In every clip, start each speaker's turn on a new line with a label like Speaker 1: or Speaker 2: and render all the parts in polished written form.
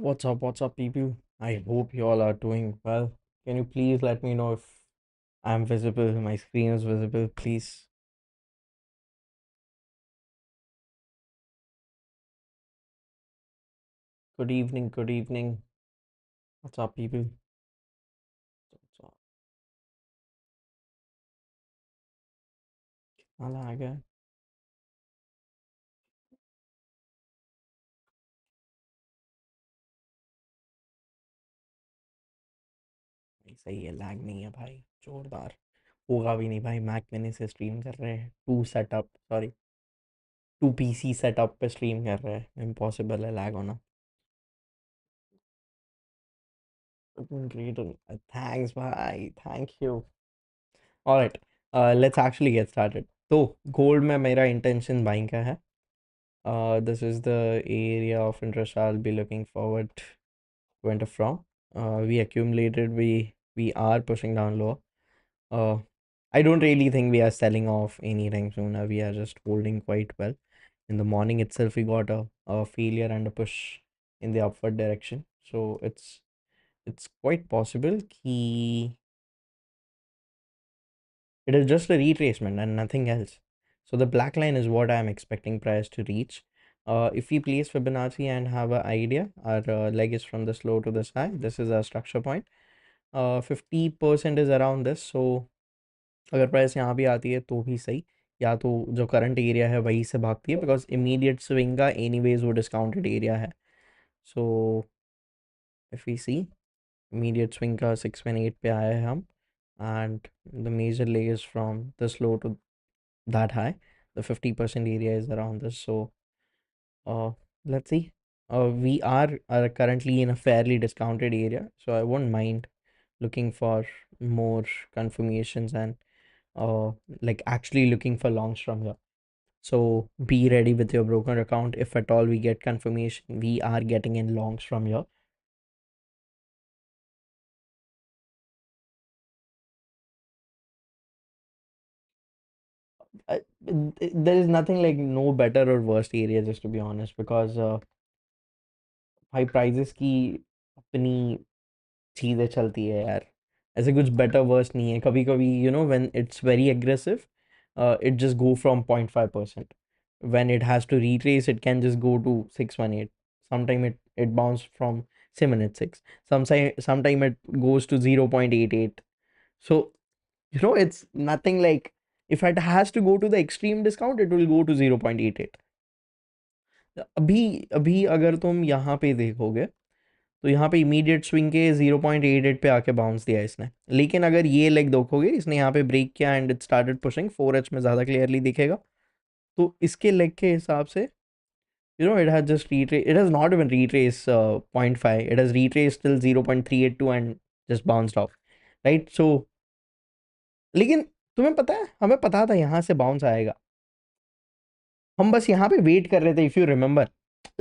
Speaker 1: What's up, people? I hope you all are doing well. Can you please let me know if I'm visible, my screen is visible, please? Good evening, good evening. What's up, people? What's up? Hala आ गया भाई, सही है, lag नहीं है भाई, जोरदार। होगा भी नहीं भाई, मैक मैंने से स्ट्रीम कर रहे हैं, टू पीसी सेटअप पे स्ट्रीम कर रहे हैं, इम्पॉसिबल है लैग होना। ग्रेट, थैंक्स भाई, thank you. Alright, let's actually get started. तो गोल्ड में मेरा इंटेंशन बाइंग का है। This is the area of interest I'll be looking forward to enter from. We accumulated, we are pushing down lower. Uh, I don't really think we are selling off anytime soon. We are just holding quite well. In the morning itself, we got a failure and a push in the upward direction. So it's quite possible कि it is just a retracement and nothing else. So the black line is what I am expecting price to reach. If we place Fibonacci and have an idea, our leg is from this low to this high. This is our structure point. 50% is around this. So अगर price यहाँ भी आती है तो भी सही, या तो जो करंट एरिया है वहीं से भागती है, बिकॉज इमीडिएट स्विंग का एनीवेज वो डिस्काउंटेड एरिया है. So if we see immediate swing का 618 पे आए हैं हम, and the major leg is from this low to that high. The 50% area is around this. So uh, let's see. We are currently in a fairly discounted area, so I won't mind looking for more confirmations and uh, like actually looking for longs from here. So be ready with your broker account. If at all we get confirmation, we are getting in longs from here. There is nothing like no better or worst area, just to be honest, because high prices की अपनी चीज़ें चलती है यार. ऐसे कुछ better verse नहीं है. कभी कभी when it's very aggressive, it just go from 0.5%. When it has to retrace, it can just go to 618. Sometime it bounced from 786. Sometime it goes to 0.88. So it's nothing like, if it has to go to the extreme discount, it will go to 0.88. अभी अभी अगर तुम यहाँ पे देखोगे तो यहाँ पे इमीडिएट स्विंग के 0.88 पे आके बाउंस दिया इसने. लेकिन अगर ये लेग देखोगे, इसने यहाँ पे ब्रेक किया and it started pushing, 4H में ज़्यादा क्लियरली दिखेगा. तो इसके लेग के हिसाब से it has just retraced. It has not even retraced 0.5. It has retraced till 0.382 and just bounced off, right? So लेकिन तुम्हें पता है, हमें पता था यहाँ से बाउंस आएगा. हम बस यहाँ पे वेट कर रहे थे. If you remember,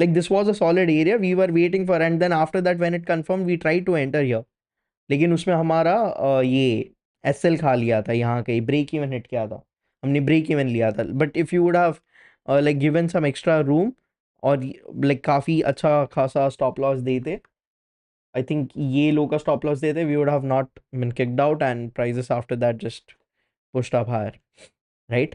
Speaker 1: like this was a solid area we were waiting for, and then after that when it confirmed we tried to enter here. लेकिन उसमें हमारा ये एसएल खा लिया था, यहाँ कहीं ब्रेक इवन हिट किया था, हमने ब्रेक इवन लिया था. But if you would have like given some extra room और लाइक काफ़ी अच्छा खासा स्टॉप लॉस देते, आई थिंक ये लो का स्टॉप लॉस देते, we would have not been kicked out and prices after that just pushed up higher, right.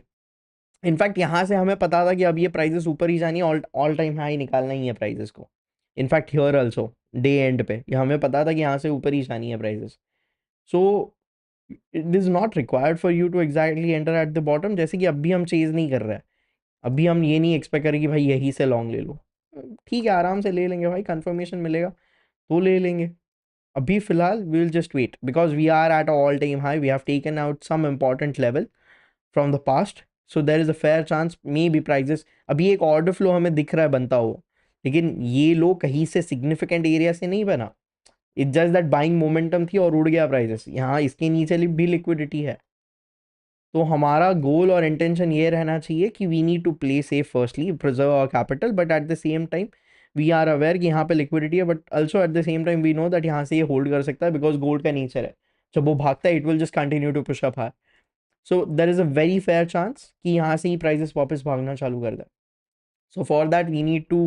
Speaker 1: In fact यहाँ से हमें पता था कि अब ये प्राइजेस ऊपर ही जानी है, ऑल टाइम हाई निकालना ही है प्राइजेस को. In fact here also day and पे ये हमें पता था कि यहाँ से ऊपर ही जानी है prices. So it is not required for you to exactly enter at the bottom. जैसे कि अभी हम चेज नहीं कर रहे हैं, अभी हम ये नहीं एक्सपेक्ट करें कि भाई यहीं से लॉन्ग ले लो. ठीक है, आराम से ले लेंगे भाई, कंफर्मेशन मिलेगा तो ले लेंगे. अभी फिलहाल we will just wait, because we are at all time high. We have taken out some important level from the past. So there is a fair chance may be prices, अभी एक order flow हमें दिख रहा है बनता हो, लेकिन ये लो कहीं से सिग्निफिकेंट एरिया से नहीं बना. It just that buying momentum थी और उड़ गया प्राइजेस. यहाँ इसके नीचे भी लिक्विडिटी है. तो हमारा गोल और इंटेंशन ये रहना चाहिए कि we need to play safe, firstly preserve our capital, but at the same time we are aware कि यहाँ पे लिक्विडिटी है, but also at the same time we know that यहाँ से ये होल्ड कर सकता है, बिकॉज गोल्ड का नेचर है, जब वो भागता है it will just continue to push up high. So there is a very fair chance कि यहाँ से ही प्राइजेस वापस भागना चालू कर दे. So for that we need to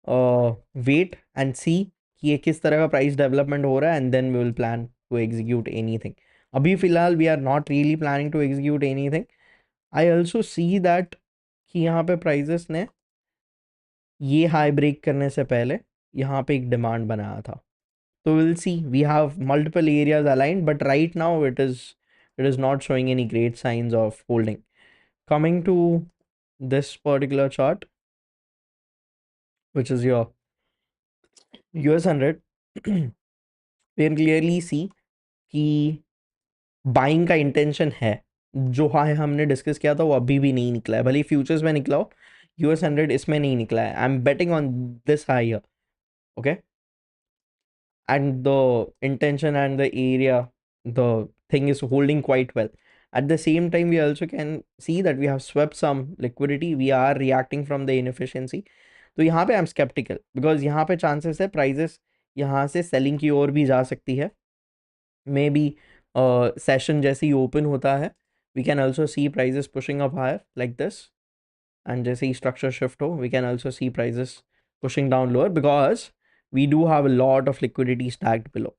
Speaker 1: wait and see कि ये किस तरह का प्राइस डेवलपमेंट हो रहा है, and then we will plan to execute anything. अभी फिलहाल we are not really planning to execute anything. I also see that कि यहाँ पे प्राइजेस ने ये हाई ब्रेक करने से पहले यहाँ पे एक डिमांड बनाया था. तो will see, we have multiple areas aligned, but right now it is not showing any great signs of holding. Coming to this particular chart, which is your US 100, we can clearly see कि buying का intention है. जो high हमने discuss किया था वो अभी भी नहीं निकला है, भले फ्यूचर्स में निकला हो, US 100 इसमें नहीं निकला है. I am betting on this high. Okay, and the intention and the area, the thing is holding quite well. At the same time, we also can see that we have swept some liquidity. We are reacting from the inefficiency. तो यहाँ पे I am sceptical because यहाँ पे chances है prices यहाँ से selling की ओर भी जा सकती है. मे बी सेशन जैसे ही ओपन होता है, we can also see prices pushing up higher like this. And जैसे ही स्ट्रक्चर शिफ्ट हो, we can also see prices pushing down lower because we do have a lot of liquidity stacked below.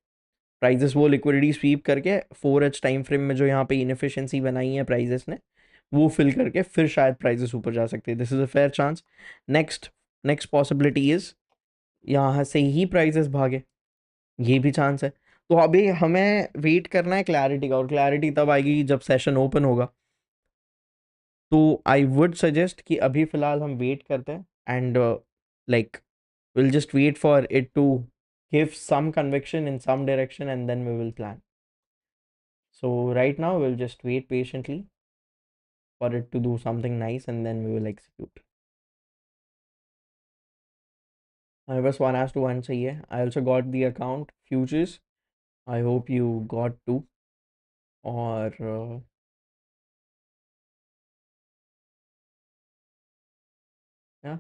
Speaker 1: Prices वो liquidity sweep करके 4H time frame में जो यहाँ पे inefficiency बनाई है प्राइजेस ने, वो फिल करके फिर शायद प्राइजेस ऊपर जा सकते हैं. This is a fair chance. Next next possibility is यहाँ से ही प्राइजेस भागे, ये भी चांस है. तो अभी हमें वेट करना है क्लैरिटी का, और क्लैरिटी तब आएगी जब सेशन ओपन होगा. तो आई वुड सजेस्ट कि अभी फिलहाल हम वेट करते हैं, and like we'll just wait for it to give some conviction in some direction, and then we will plan. So right now we'll just wait patiently for it to do something nice, and then we will execute. I was 1:1 चाहिए. I also got the account futures. I hope you got two. Or yeah,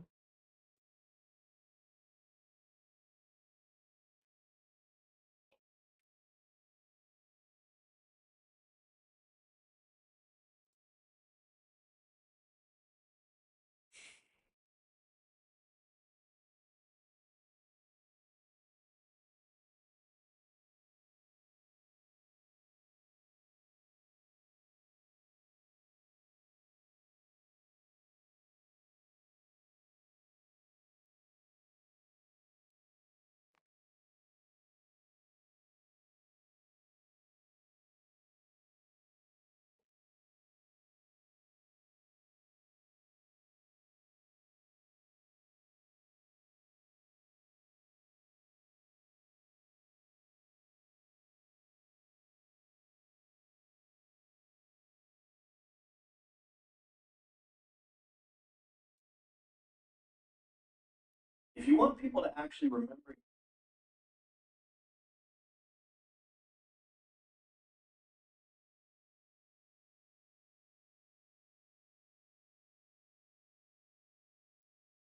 Speaker 1: if you want people to actually remember.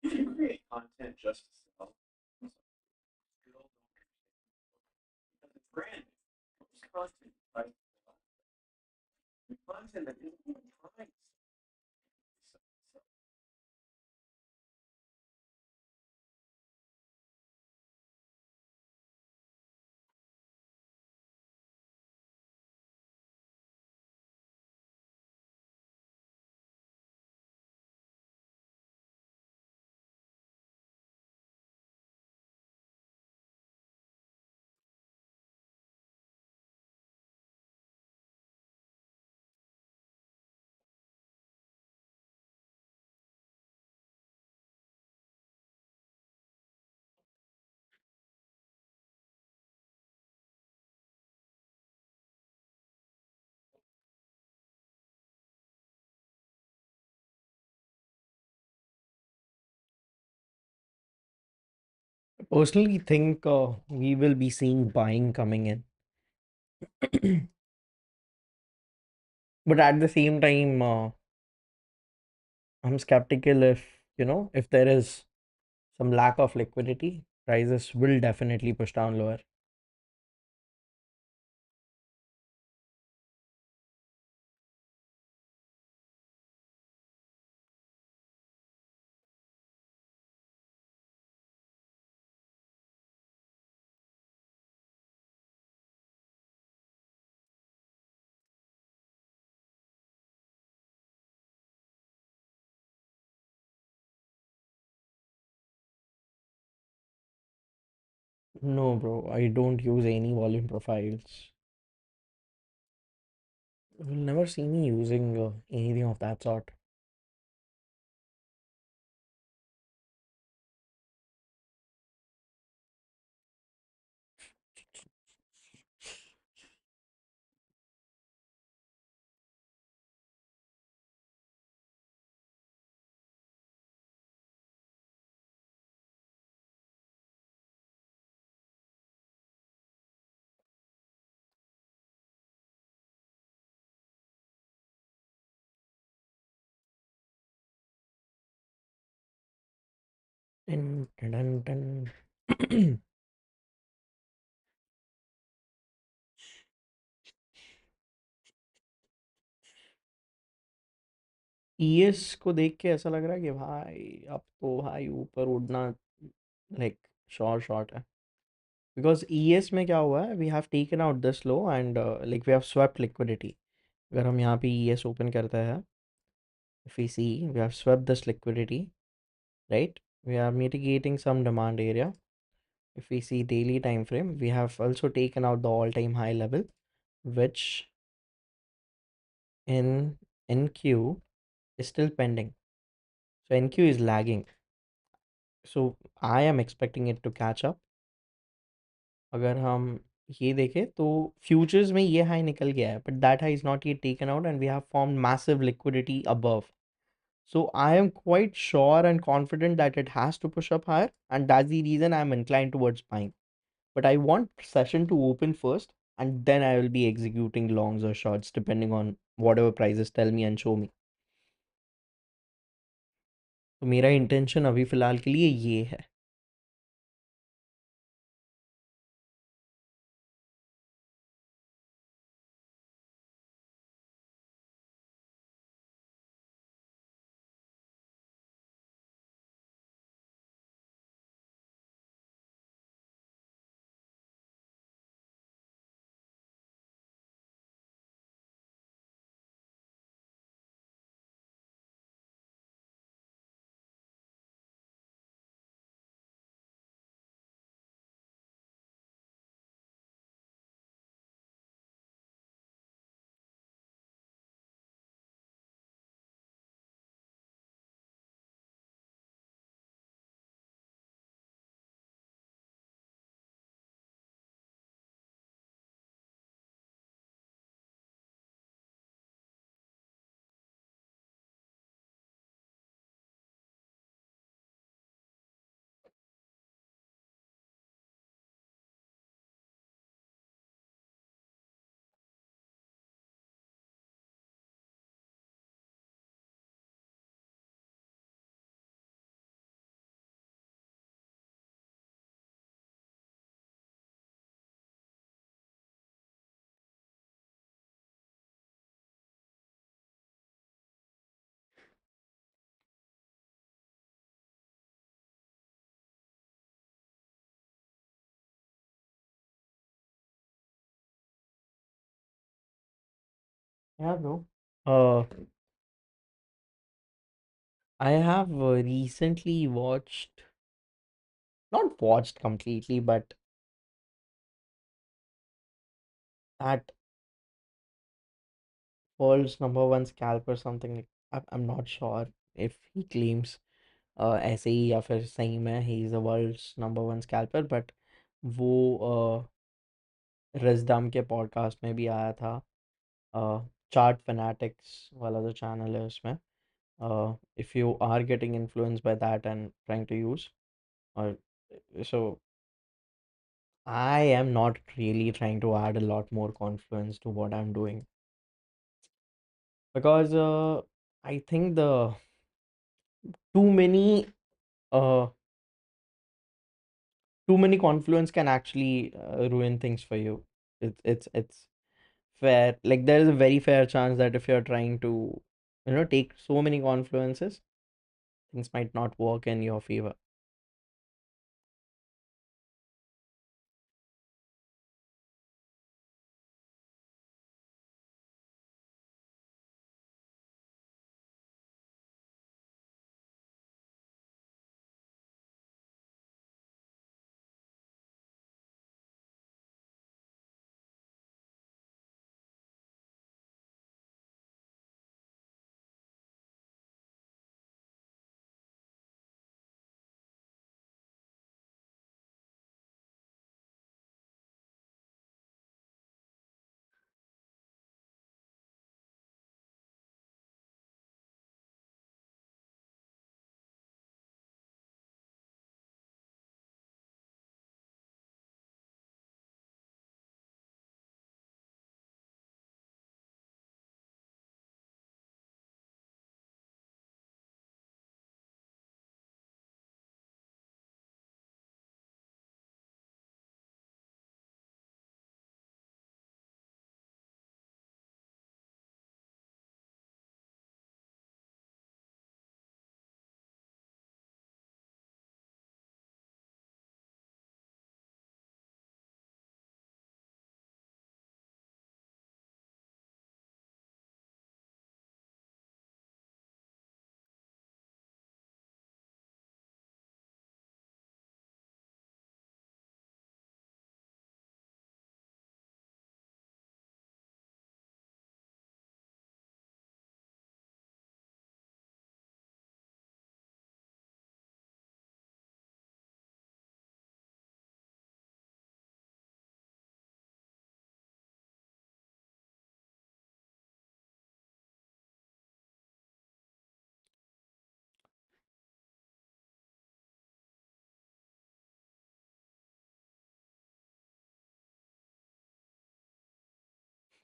Speaker 1: If you create content just to sell, still don't because it's brand new. Most content, right? The content that isn't even trying to sell. I personally think we will be seeing buying coming in. But at the same time, I'm skeptical if there is some lack of liquidity, prices will definitely push down lower. No, bro, I don't use any volume profiles. You'll never see me using anything of that sort. Dun, dun, dun, dun. ES को देख के ऐसा लग रहा है कि भाई अब तो भाई ऊपर उड़ना लाइक श्योर शॉट है, बिकॉज ईएस में क्या हुआ है, we have taken out this low and like we have swept liquidity. अगर हम यहाँ पे ईएस ओपन करते हैं, if we see we have swept this liquidity, right? We are mitigating some demand area. If we see daily time frame, we have also taken out the all time high level, which in NQ is still pending. So NQ is lagging. So I am expecting it to catch up. अगर हम ये देखें तो futures में ये high निकल गया है, but that high is not yet taken out and we have formed massive liquidity above. So I am quite sure and confident that it has to push up higher, and that's the reason I'm inclined towards buying. But I want session to open first, and then I will be executing longs or shorts depending on whatever prices tell me and show me. तो मेरा intention अभी फिलहाल के लिए ये है. Yeah, bro. Uh, I have recently watched, not watched completely, but at world's number one scalper something like, I'm not sure if he claims ऐसे ही या फिर सही में he is the world's number one scalper, but वो रजदम के podcast में भी आया था. चार्ट फैनाटिक्स वाला जो चैनल है उसमें, if you are getting influenced by that and trying to use, or so I am not really trying to add a lot more confluence to what I'm doing, because I think the too many uh too many confluence can actually ruin things for you. It's fair, like there is a very fair chance that if you're trying to, take so many confluences, things might not work in your favor.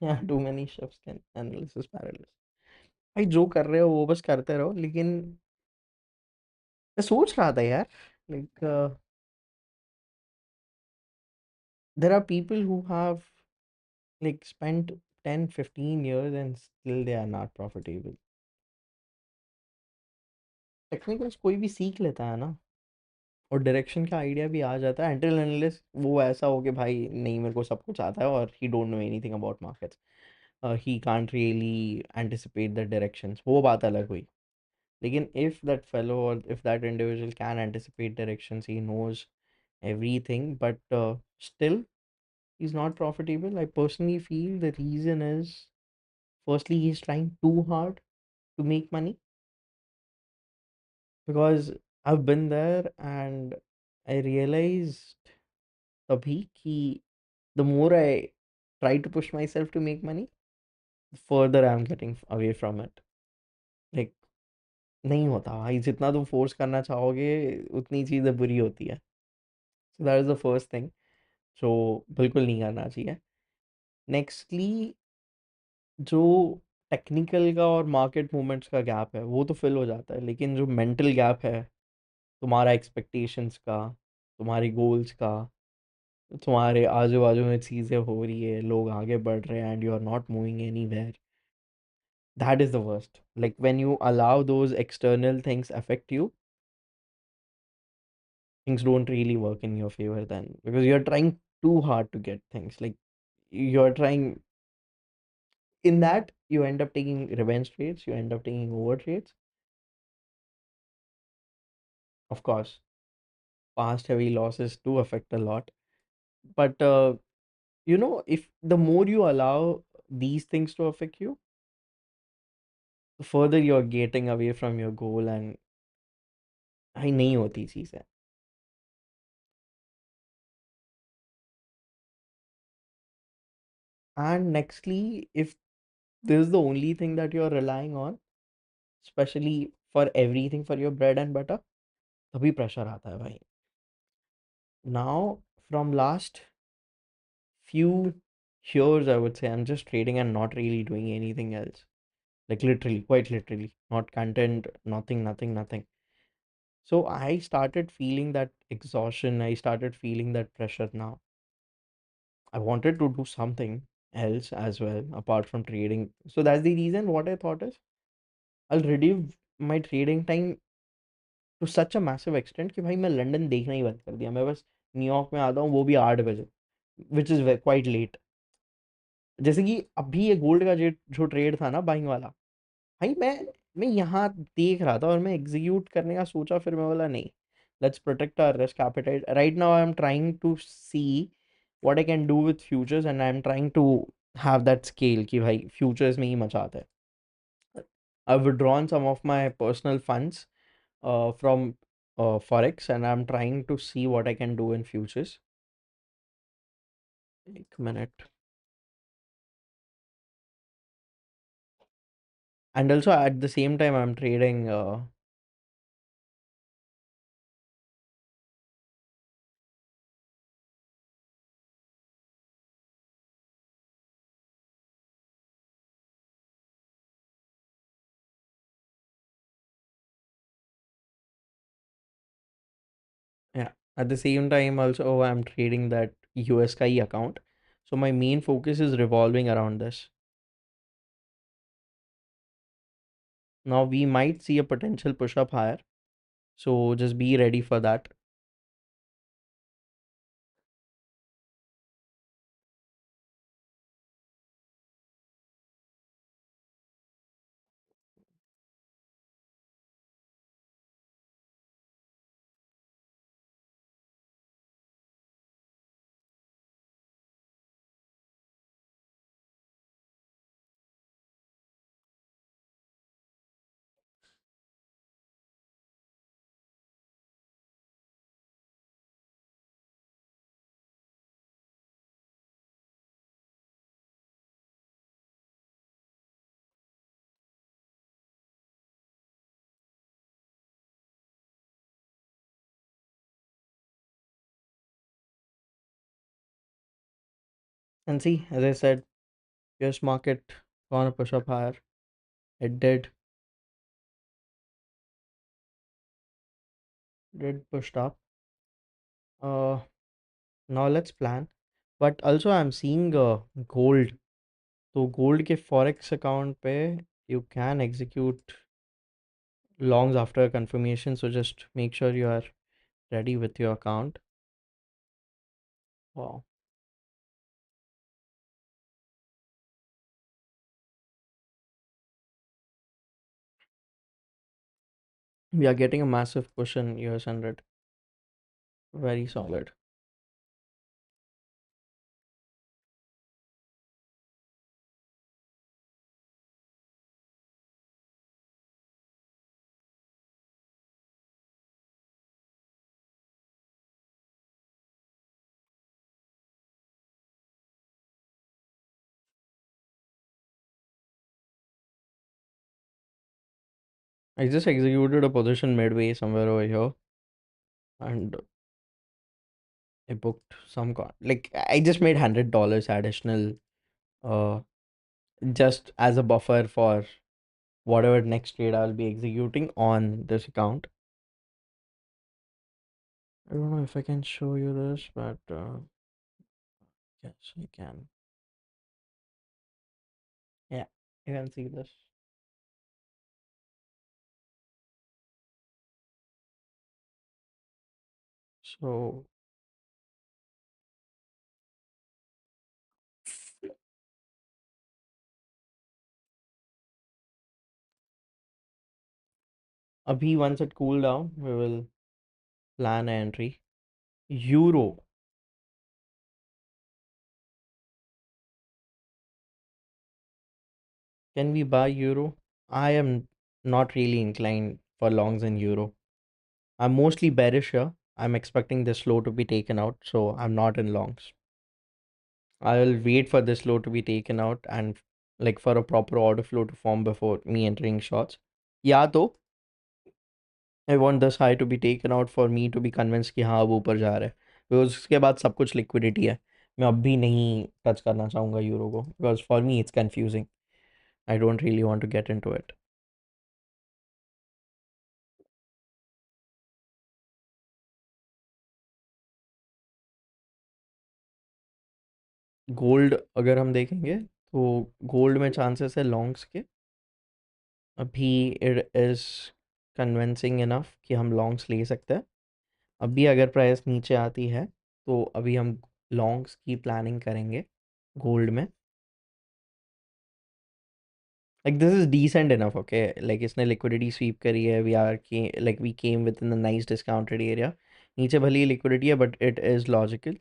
Speaker 1: Yeah, too many shifts can analysis paralysis. भाई जो कर रहे हो वो बस करते रहो, लेकिन मैं सोच रहा था यार, like there are people who have like spent 10-15 years and still they are not profitable. Technicals कोई भी सीख लेता है ना, और डायरेक्शन का आइडिया भी आ जाता है, until unless वो ऐसा हो कि भाई नहीं मेरे को सब कुछ आता है और he don't know anything about markets, he can't really anticipate the directions, वो बात अलग हुई. लेकिन if that fellow or if that individual can anticipate directions, he knows everything, but still he's not profitable. I personally feel the reason is, firstly, he's trying too hard to make money, because I've been there and I realized abhi ki the more I try to push myself to make money, the further I'm getting away from it. Like, नहीं होता भाई, जितना तुम force करना चाहोगे उतनी चीज़ें बुरी होती है. So that is the first thing. So बिल्कुल नहीं करना चाहिए. नेक्स्टली, जो टेक्निकल का और मार्केट मूवमेंट्स का गैप है वो तो फिल हो जाता है, लेकिन जो मेंटल गैप है तुम्हारा एक्सपेक्टेशंस का, तुम्हारी गोल्स का, तुम्हारे आजू बाजू में चीज़ें हो रही है, लोग आगे बढ़ रहे हैं and you are not moving anywhere, that is the worst. Like when you allow those external things affect you, things don't really work in your favor then, because you're trying too hard to get things. Like, you're trying, in that you end up taking revenge trades, you end up taking over trades. Of course, past heavy losses do affect a lot, but if the more you allow these things to affect you, the further you're getting away from your goal, and I नहीं होती चीज़ें. And nextly, if this is the only thing that you're relying on, especially for everything, for your bread and butter, तभी pressure आता है भाई. Now, from last few years, I would say I'm just trading and not really doing anything else. Like, literally, quite literally, not content, nothing, nothing, nothing. So I started feeling that exhaustion. I started feeling that pressure now. I wanted to do something else as well apart from trading. So that's the reason what I thought is, I'll reduce my trading time to such a massive extent कि भाई मैं London देखना ही बंद कर दिया. मैं बस New York में आता हूँ, वो भी 8 बजे, विच इज़ क्वाइट लेट. जैसे कि अभी ये गोल्ड का जो ट्रेड था ना, बाइंग वाला, भाई मैं यहाँ देख रहा था और मैं एग्जीक्यूट करने का सोचा, फिर मैं बोला नहीं, let's protect our risk appetite. Right now I am trying to see what I can do with futures, and I am trying to have that scale कि भाई फ्यूचर्स में ही मचा आता है. I withdrawn some of my personal funds from forex, and I'm trying to see what I can do in futures. एक minute. And also at the same time I'm trading yeah, at the same time also I'm trading that USKI account. So my main focus is revolving around this. Now we might see a potential push up higher, so just be ready for that. And see, as I said, US market gonna push up higher. It did pushed up. Uh, Now let's plan. But also I'm seeing gold. तो gold के forex account पे you can execute longs after confirmation. So just make sure you are ready with your account. Wow. We are getting a massive push in US 100. Very solid. I just executed a position midway somewhere over here and I booked some like I just made $100 additional uh just as a buffer for whatever next trade I'll be executing on this account. I don't know if I can show you this, but yes, I can. Yeah, you can see this. So abhi once it cool down, we will plan an entry. Euro. Can we buy euro? I am not really inclined for longs in euro. I'm mostly bearish here. I'm expecting this low to be taken out, so I'm not in longs. I will wait for this low to be taken out and like for a proper order flow to form before me entering shots. Yeah, though I want this high to be taken out for me to be convinced कि हाँ अब ऊपर जा रहा है because उसके बाद सब कुछ लिक्विडिटी है मैं अब भी नहीं टच करना चाहूँगा यूरो को because for me it's confusing I don't really want to get into it gold अगर हम देखेंगे तो गोल्ड में चांसेस है लॉन्ग्स के अभी इट इज़ कन्विंसिंग इनफ कि हम लॉन्ग्स ले सकते हैं अभी अगर प्राइस नीचे आती है तो अभी हम लॉन्ग्स की प्लानिंग करेंगे गोल्ड में like this is decent enough, okay, like इसने liquidity sweep करी है, we are like we came within the nice discounted area, नीचे भली liquidity है but it is logical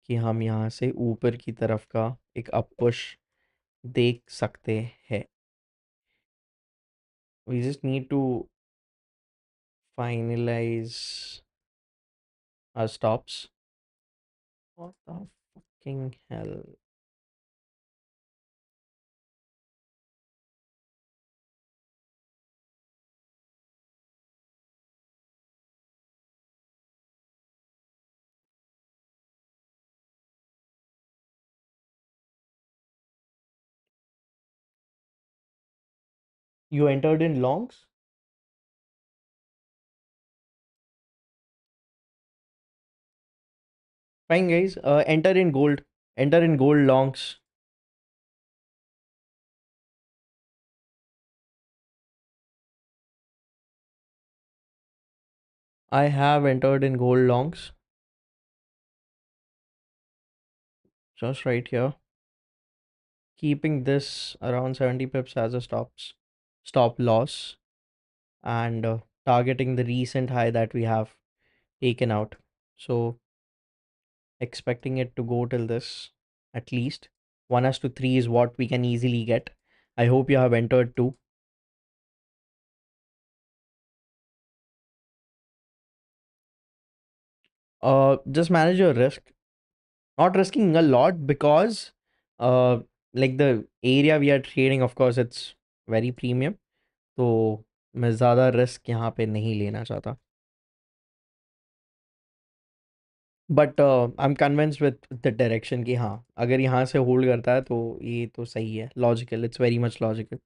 Speaker 1: कि हम यहाँ से ऊपर की तरफ का एक up push देख सकते हैं. We just need to finalize our stops. What the fucking hell? You entered in longs? Fine guys, enter in gold. Enter in gold longs. I have entered in gold longs. Just right here. Keeping this around 70 pips as a stop loss and targeting the recent high that we have taken out. So expecting it to go till this at least 1:3 is what we can easily get. I hope you have entered too. Just manage your risk. Not risking a lot because uh like the area we are trading, of course it's very premium. तो मैं ज़्यादा risk यहाँ पे नहीं लेना चाहता. But I am convinced with the direction कि हाँ, अगर यहाँ से होल्ड करता है तो ये तो सही है, logical, it's very much logical.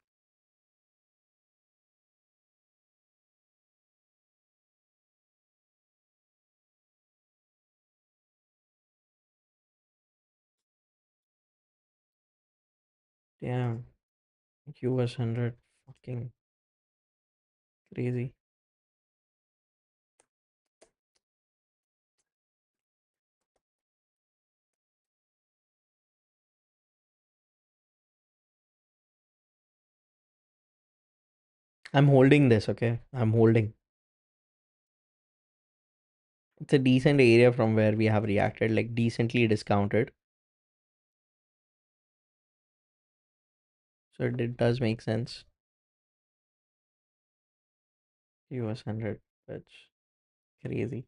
Speaker 1: Damn, US 100, fucking crazy. I'm holding this, okay? I'm holding. It's a decent area from where we have reacted, like decently discounted. So it does make sense. US 100, that's crazy.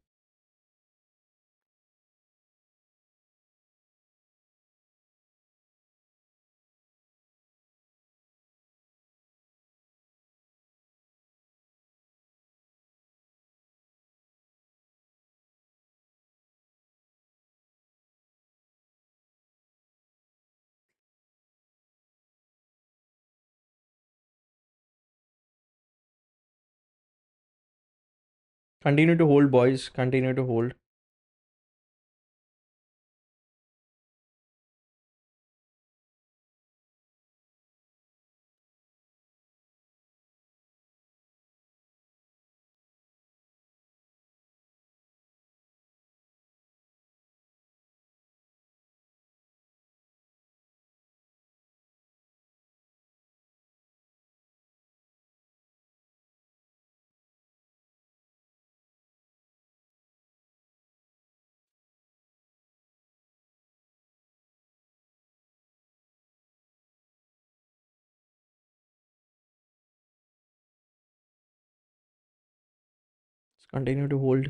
Speaker 1: Continue to hold, boys. Continue to hold. Let's continue to hold.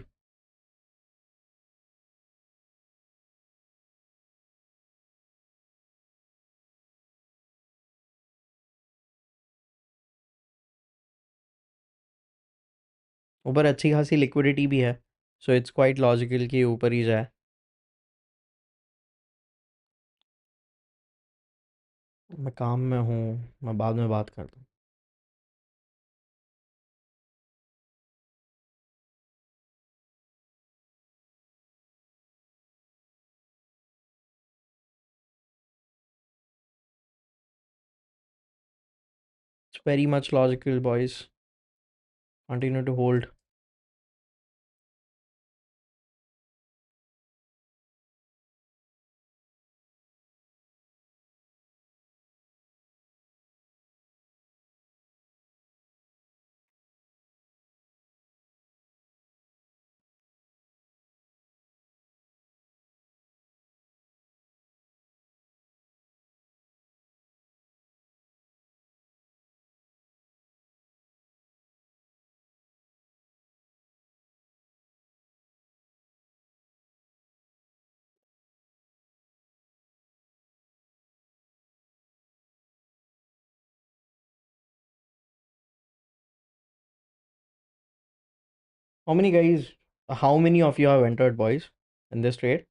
Speaker 1: ऊपर अच्छी खासी liquidity भी है, so it's quite logical कि ऊपर ही जाए. मैं काम में हूँ, मैं बाद में बात करता हूँ. It's very much logical, boys. Continue to hold. How many guys, how many of you have entered, boys, in this trade?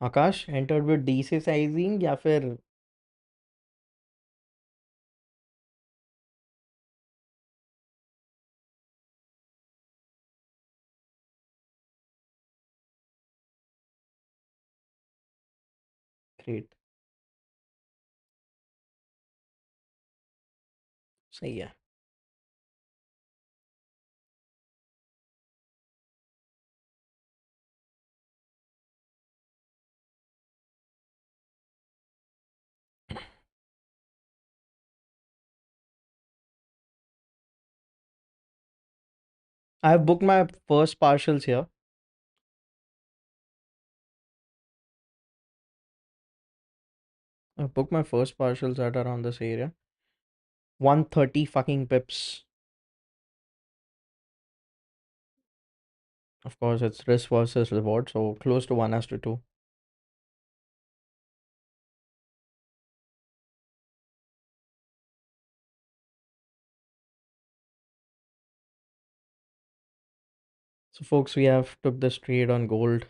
Speaker 1: Akash entered with D से sizing या फिर ग्रेट, सही है. I have booked my first partials here. I've booked my first partials at around this area. 130 fucking pips. Of course, it's risk versus reward, so close to 1 as to 2. So, folks, we have took this trade on gold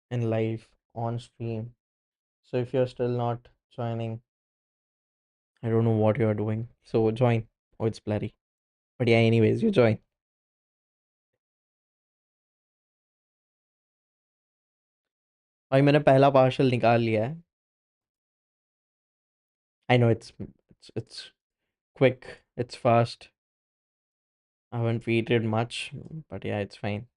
Speaker 1: in live on stream. So, if you're still not joining, I don't know what you're doing. So, join. Oh, it's blurry. But yeah, anyways, you join. भाई मैंने पहला partial निकाल लिया है. I know it's quick. It's fast. I haven't waited much, but yeah, it's fine.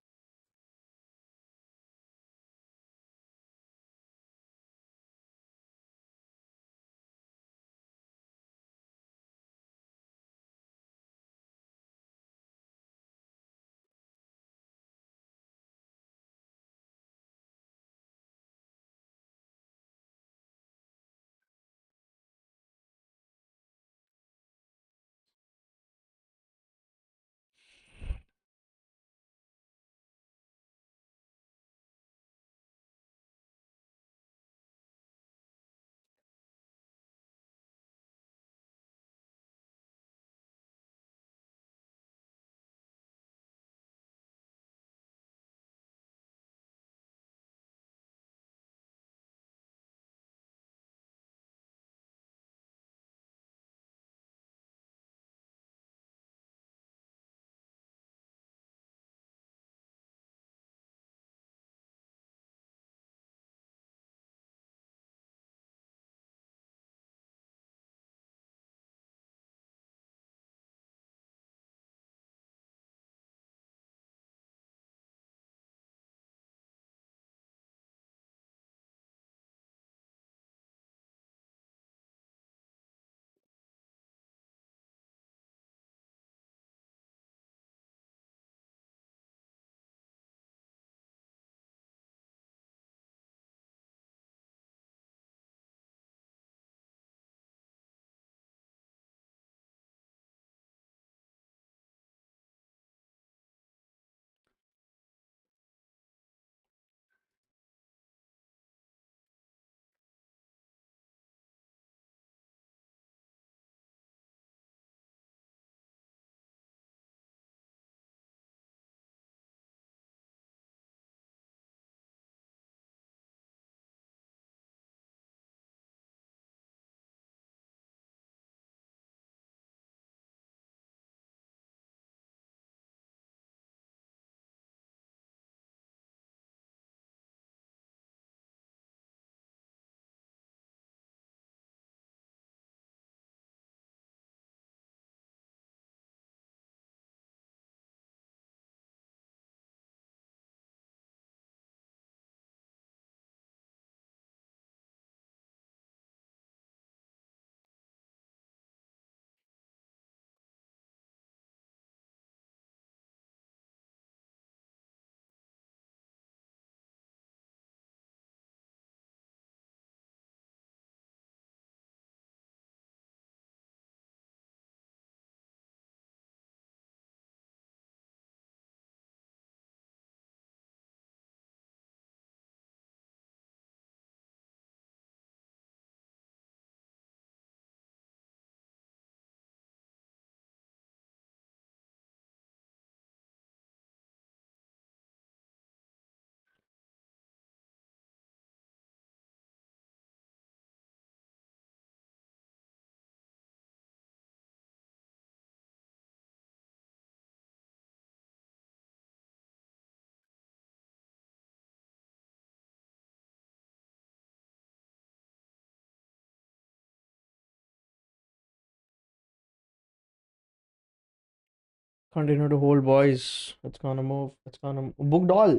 Speaker 1: Continue to hold, boys. It's gonna move. It's gonna book doll.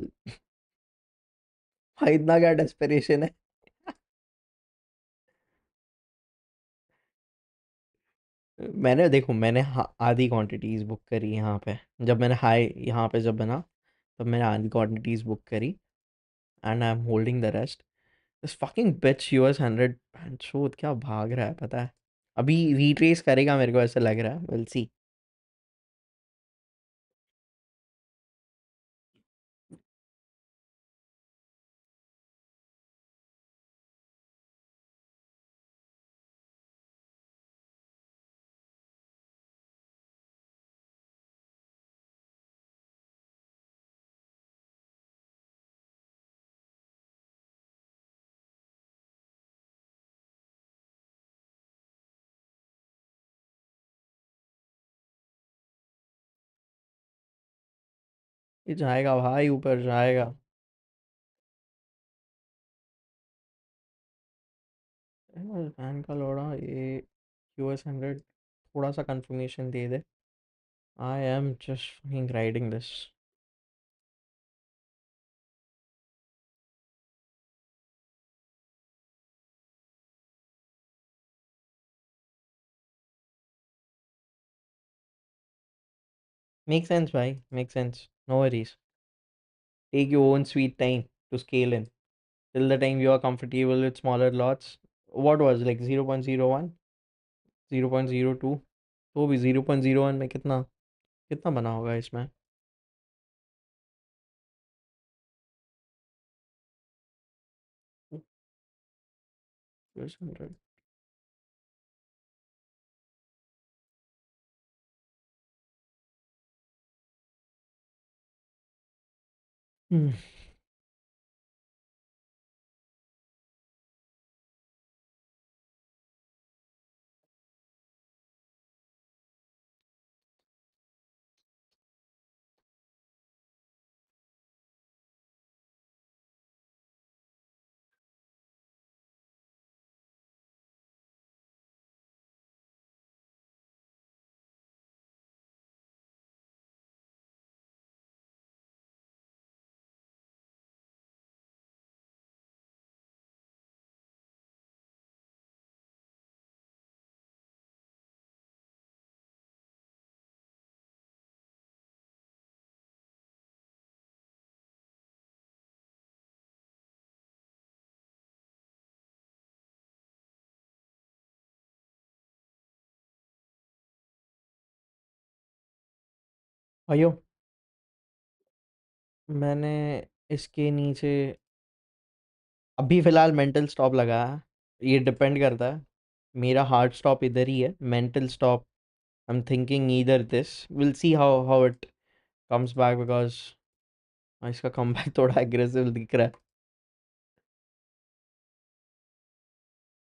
Speaker 1: भाई इतना क्या desperation है. मैंने देखो मैंने आधी क्वांटिटीज बुक करी यहाँ पे. जब मैंने हाई यहाँ पे जब बना तब मैंने आधी क्वांटिटीज बुक करी. And I am holding the rest. This fucking bitch US 100 शोध क्या भाग रहा है पता है. अभी रिट्रेस करेगा मेरे को ऐसा लग रहा है. Will see. ये जाएगा भाई, ऊपर जाएगा। फैन का लोड़ा ये, US 100 थोड़ा सा कंफर्मेशन दे दे। I am just riding this. Make sense भाई, make sense, no worries. Take your own sweet time to scale in. Till the time you are comfortable with smaller lots. What was like 0.01, 0.02? तो भी 0.01 में कितना कितना बना होगा इसमें? US 100। हम्म। अयो, मैंने इसके नीचे अभी फिलहाल मेंटल स्टॉप लगाया। ये डिपेंड करता है। मेरा हार्ड स्टॉप इधर ही है, mental stop I am thinking either this, will see how how it comes back, because इसका कमबैक थोड़ा एग्रेसिव दिख रहा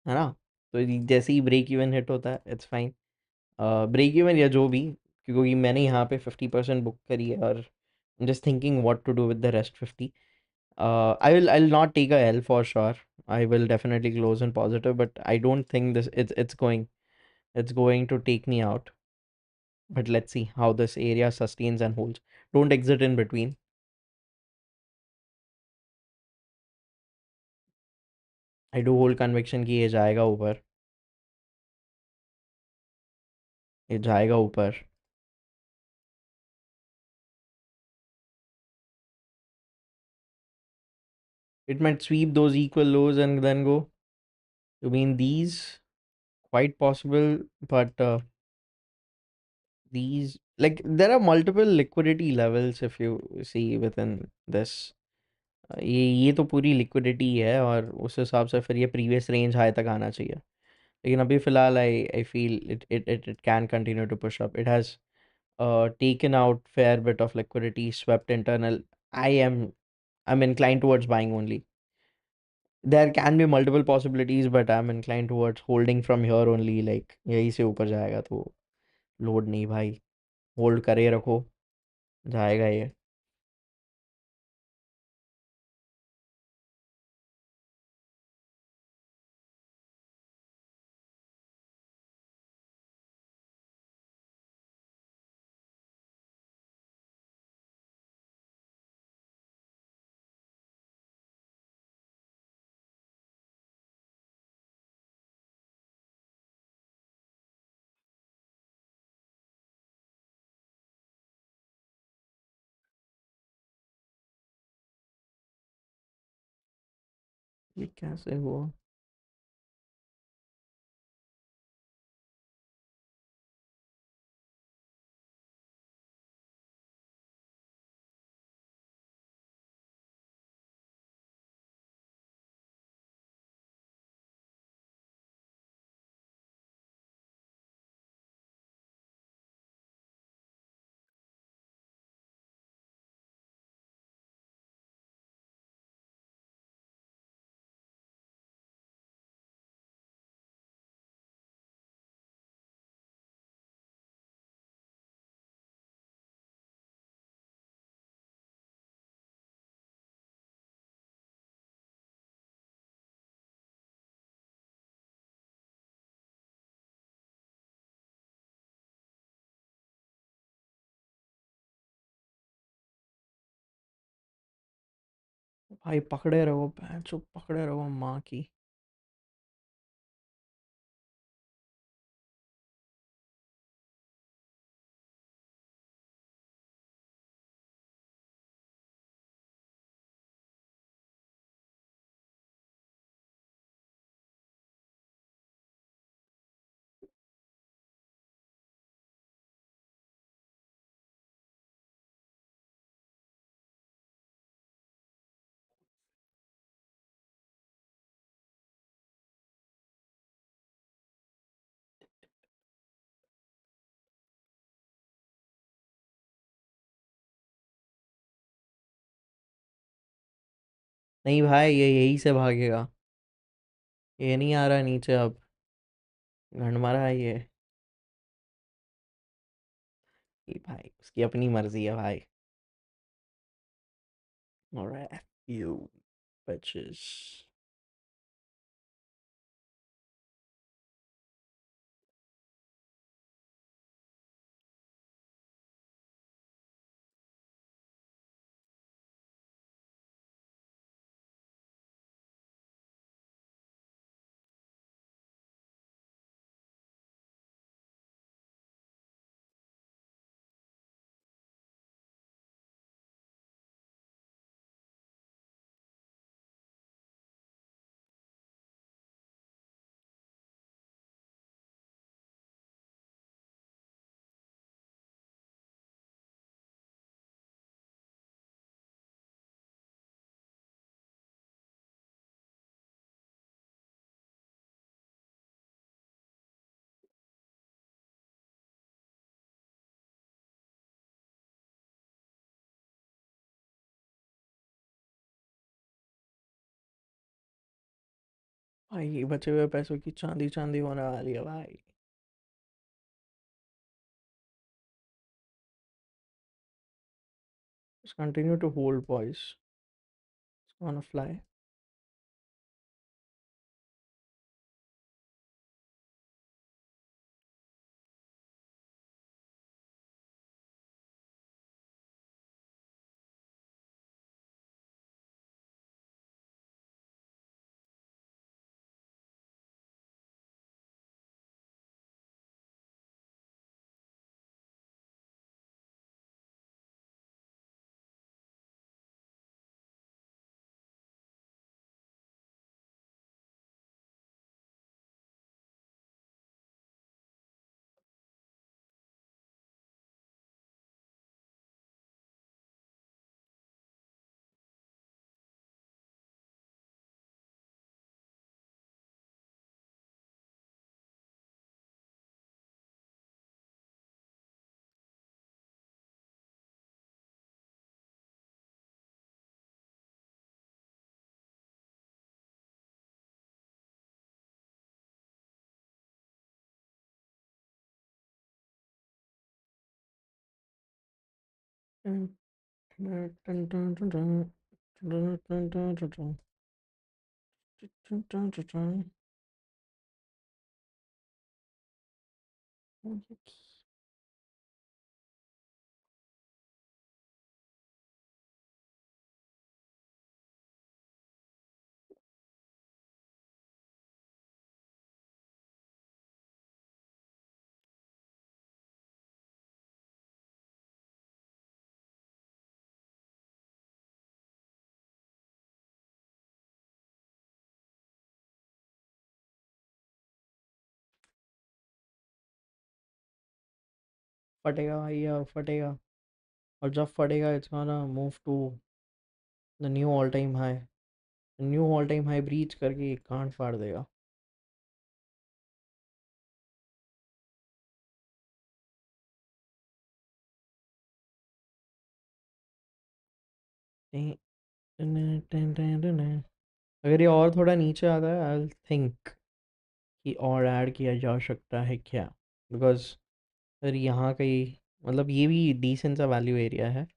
Speaker 1: है ना? तो जैसे ही ब्रेक इवन हिट होता है इट्स फाइन। ब्रेक इवन या जो भी, क्योंकि मैंने यहाँ पे 50% बुक करी है, और just thinking what to do with the rest 50। I will not take a L for sure. I will definitely close in positive, but I don't think this it's going to take me out. But let's see how this area sustains and holds. Don't exit in between. I do hold conviction कि ये जाएगा ऊपर, ये जाएगा ऊपर. It might sweep those equal lows and then go. You mean these? Quite possible, but these, like, there are multiple liquidity levels if you see within this. ये तो पूरी लिक्विडिटी है, और उस हिसाब से फिर ये प्रीवियस रेंज हाई तक आना चाहिए। लेकिन अभी फिलहाल I feel it can continue to push up. It has taken out fair bit of liquidity, swept internal. I'm inclined towards buying only. There can be multiple possibilities, but I'm inclined towards holding from here only. Like यही से ऊपर जाएगा तो load नहीं भाई, hold करे रखो, जाएगा ये। ये कैसे हुआ? भाई पकड़े रहो, चुप पकड़े रहो माँ की। नहीं भाई, ये यही से भागेगा। ये नहीं आ रहा नीचे अब। घंट मारा है ये। ये भाई उसकी अपनी मर्जी है भाई। Alright, you bitches. भाई बचे हुए पैसों की चांदी चांदी होने वाली है भाई। Just continue to hold, boys. It's gonna fly. फटेगा भाई, अब फटेगा। और जब फटेगा it's gonna move to the new all time high. New all time high breach करके कांड फाड़ देगा। अगर ये और थोड़ा नीचे आता है आई थिंक कि और ऐड किया जा सकता है क्या। बिकॉज अगर यहाँ कहीं, मतलब ये भी डिसेंट सा वैल्यू एरिया है।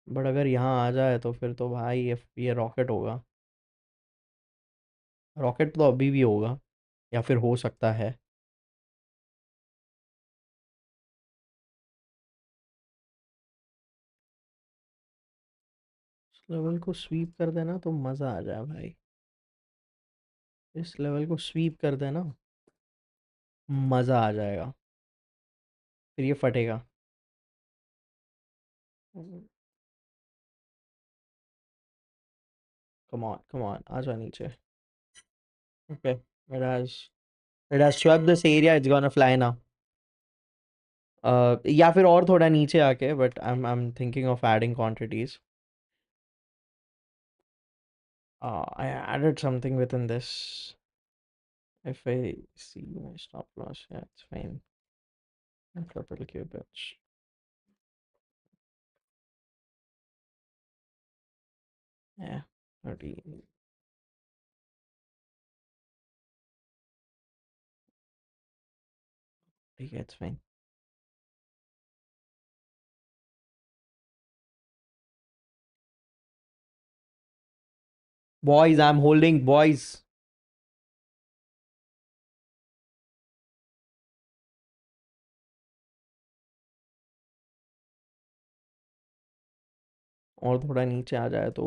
Speaker 1: बट अगर यहाँ आ जाए तो फिर तो भाई ये रॉकेट होगा। रॉकेट तो अभी भी होगा, या फिर हो सकता है। लेवल को स्वीप कर देना तो मज़ा आ जाए भाई। इस लेवल को स्वीप कर देना, मज़ा आ जाएगा। फिर ये फटेगा। कम ऑन आ जा नीचे। Okay, it has swept this area, it's gonna fly now. या फिर और थोड़ा नीचे आके, but I'm thinking of adding quantities. I added something within this. If I see my stop loss, yeah, it's fine. Triple qubits. Yeah, 30. Okay, it's fine. Boys, I'm holding, boys. और थोड़ा नीचे आ जाए तो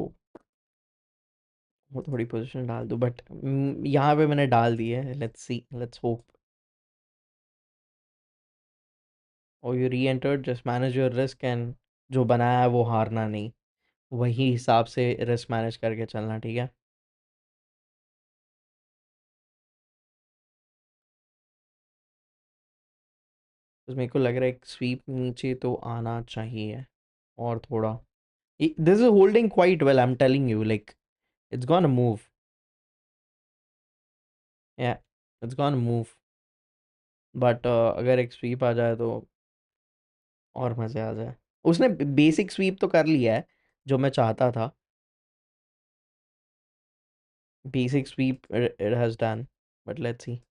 Speaker 1: वो थोड़ी पोजीशन डाल दूँ, but यहाँ पे मैंने डाल दी है। Let's see, let's hope. और यू री entered, just manage your risk, and जो बनाया है वो हारना नहीं, वही हिसाब से रिस्क मैनेज करके चलना, ठीक है। तो मेरे को लग रहा है एक स्वीप नीचे तो आना चाहिए, और थोड़ा। This is holding quite well, I am telling you, like it's gonna move. या, इट्स गोना मूव। बट अगर एक स्वीप आ जाए तो और मज़े आ जाए। उसने बेसिक स्वीप तो कर लिया है जो मैं चाहता था। Basic sweep it has done, but let's see.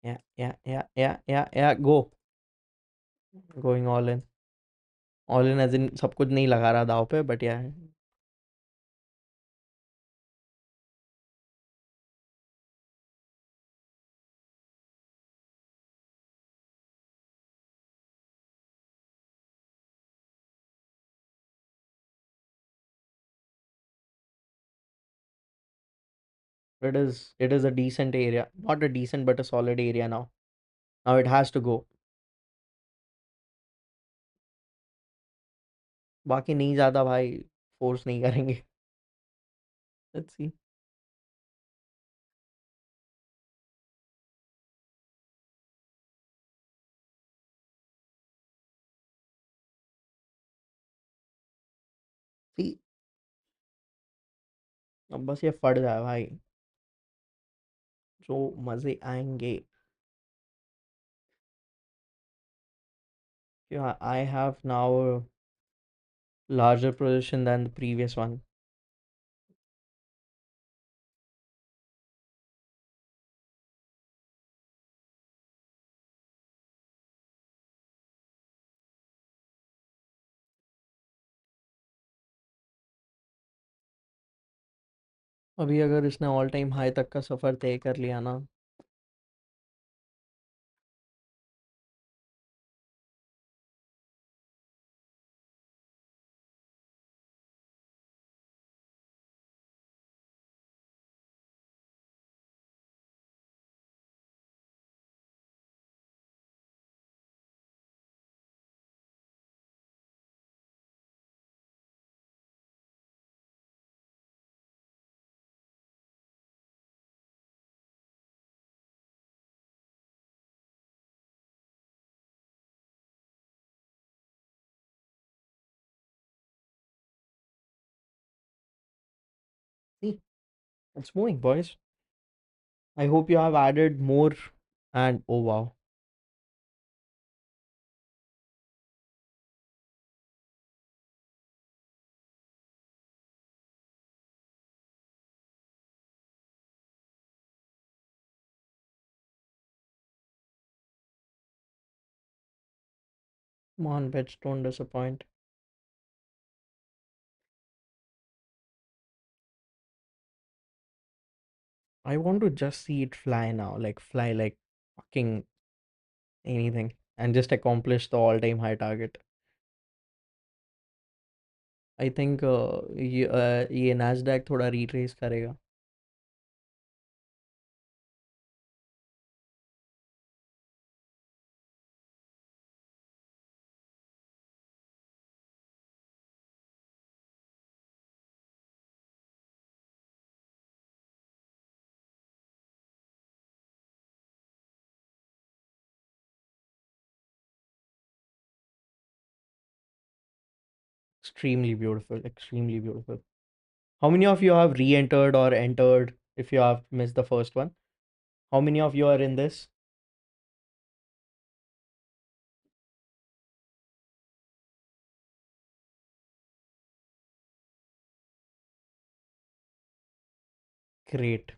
Speaker 1: Yeah, go. Going all in as in सब कुछ नहीं लगा रहा दाव पे, but yeah. It is a decent area, not a decent but a solid area now. Now it has to go. बाकी नहीं ज़्यादा भाई, फोर्स नहीं करेंगे। Let's see. See, अब बस ये फट जाए भाई, जो मज़े आएंगे। Yeah, I have now a larger position than the previous one. अभी अगर इसने ऑल टाइम हाई तक का सफ़र तय कर लिया ना, see, it's moving, boys. I hope you have added more, and oh wow. Come on, bitch, don't disappoint. I want to just see it fly now, like fly like fucking anything, and just accomplish the all-time high target. I think ये Nasdaq थोड़ा retrace करेगा. Extremely beautiful, extremely beautiful. How many of you have re-entered or entered if you have missed the first one? How many of you are in this? Great.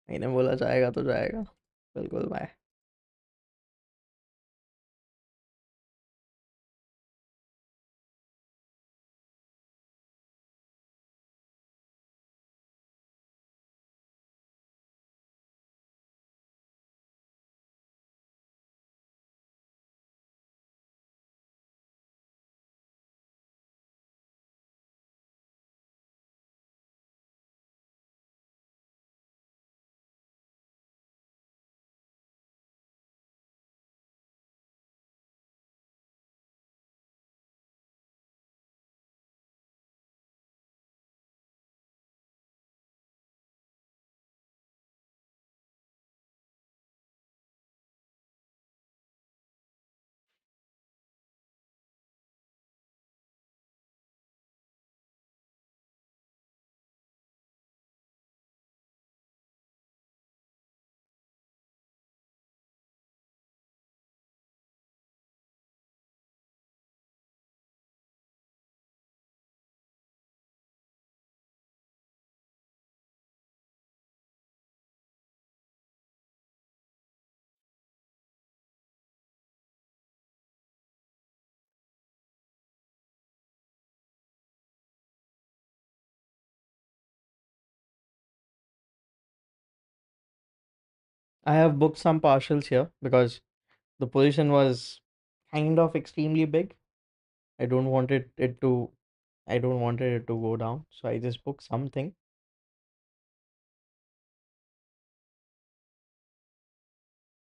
Speaker 1: मैंने बोला जाएगा तो जाएगा. बिल्कुल भाई. I have booked some partials here because the position was kind of extremely big. I don't want it to I don't want it to go down. So I just booked something.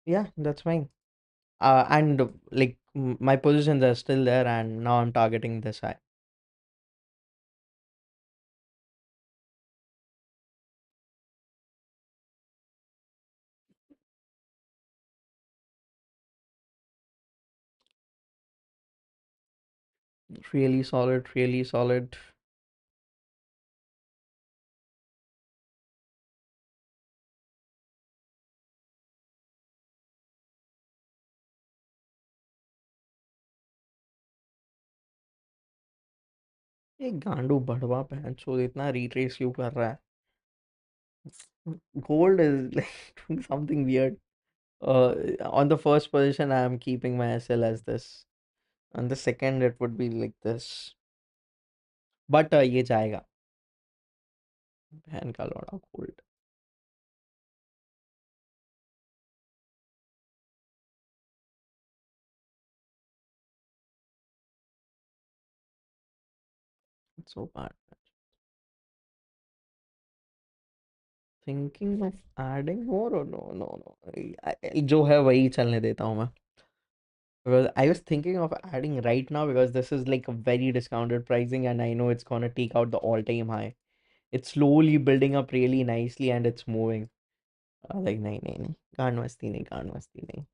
Speaker 1: Yeah, that's fine. And like my positions are still there and now I'm targeting this high. Really solid, really solid. ये गांडू बढ़वा पहन इतना retrace क्यों कर रहा है. Gold is like doing something weird. On the first position, I am keeping my SL as this. On the second, it would be like this. But ये जाएगा. बहन का लौड़ा gold. It's so bad. Thinking of adding more or no, no, no. जो है वही चलने देता हूँ मैं. Because I was thinking of adding right now because this is like a very discounted pricing and I know it's gonna take out the all-time high. It's slowly building up really nicely and it's moving. Like नहीं नहीं नहीं गांड मस्ती नहीं गांड मस्ती नहीं.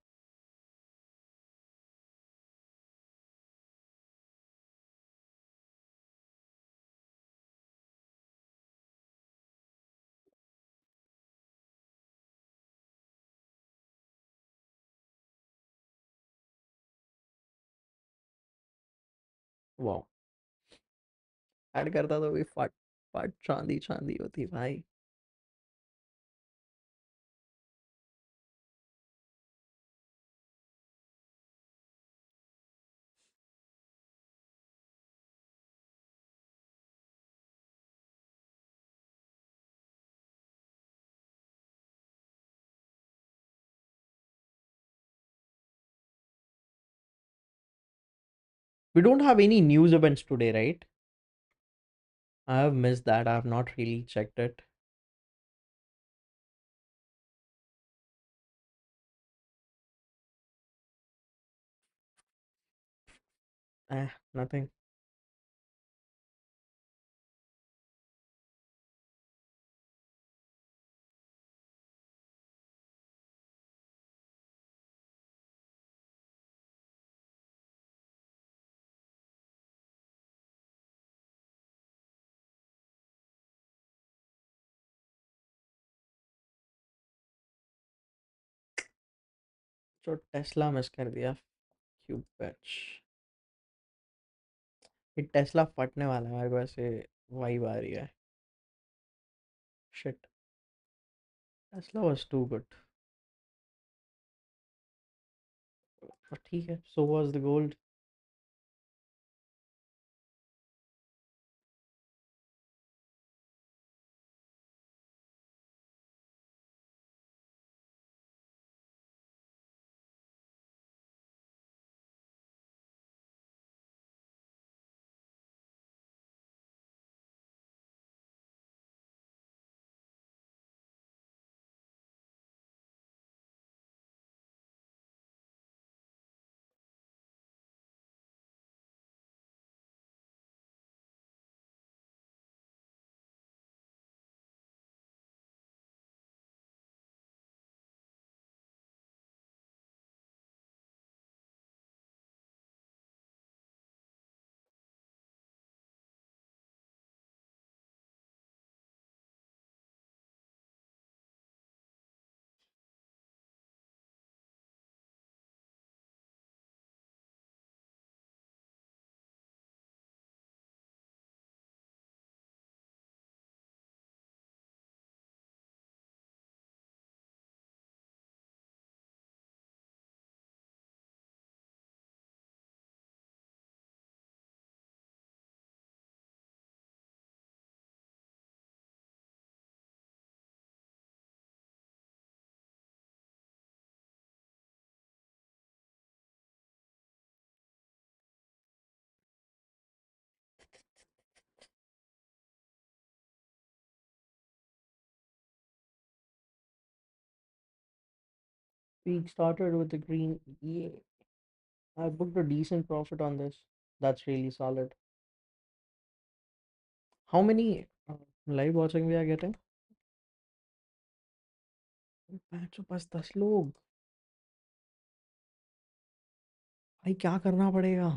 Speaker 1: वाह. ऐड करता तो भी फट फट चांदी चांदी होती भाई. We don't have any news events today, right? I have missed that. I have not really checked it. Nothing. जो टेस्ला मिस कर दिया. Q batch. ये टेस्ला फटने वाला है मेरे को ऐसे वाइब आ रही है. Shit. Tesla was too good. पर ठीक है. So was the gold. Week started with the green. Yeah. I booked a decent profit on this. That's really solid. How many live watching we are getting? पाँच पास 10 लोग. भाई क्या करना पड़ेगा?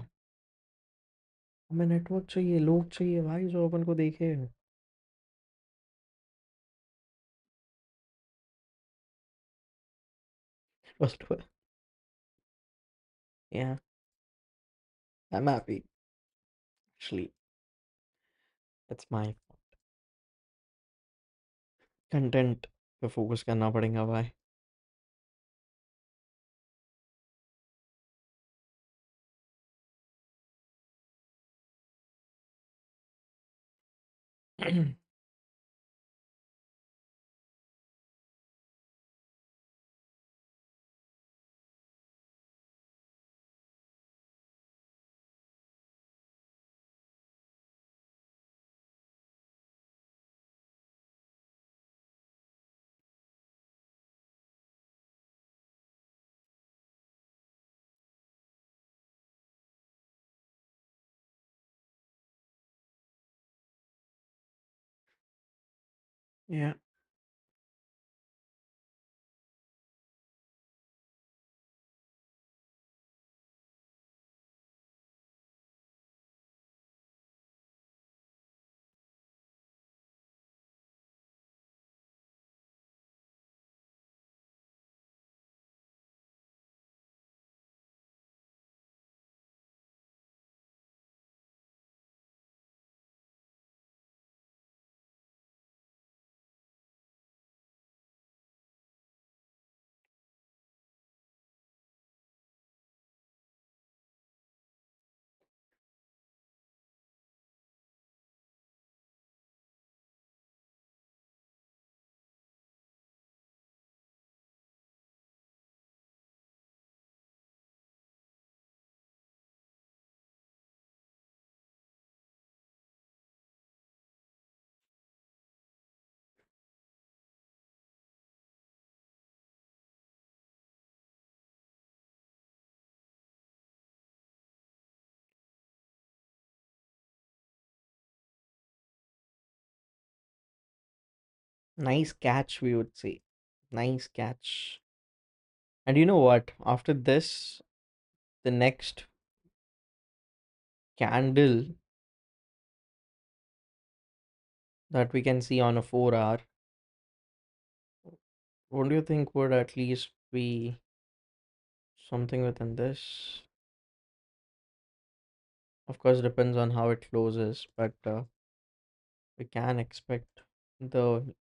Speaker 1: हमें नेटवर्क चाहिए, लोग चाहिए भाई जो अपन को देखे. First one. Yeah, I'm happy. Actually, it's my content पे फोकस करना पड़ेगा भाई. Yeah. Nice catch, we would say. Nice catch. And you know what? After this, the next candle that we can see on a 4 hour, what do you think would at least be something within this? Of course, depends on how it closes, but we can expect the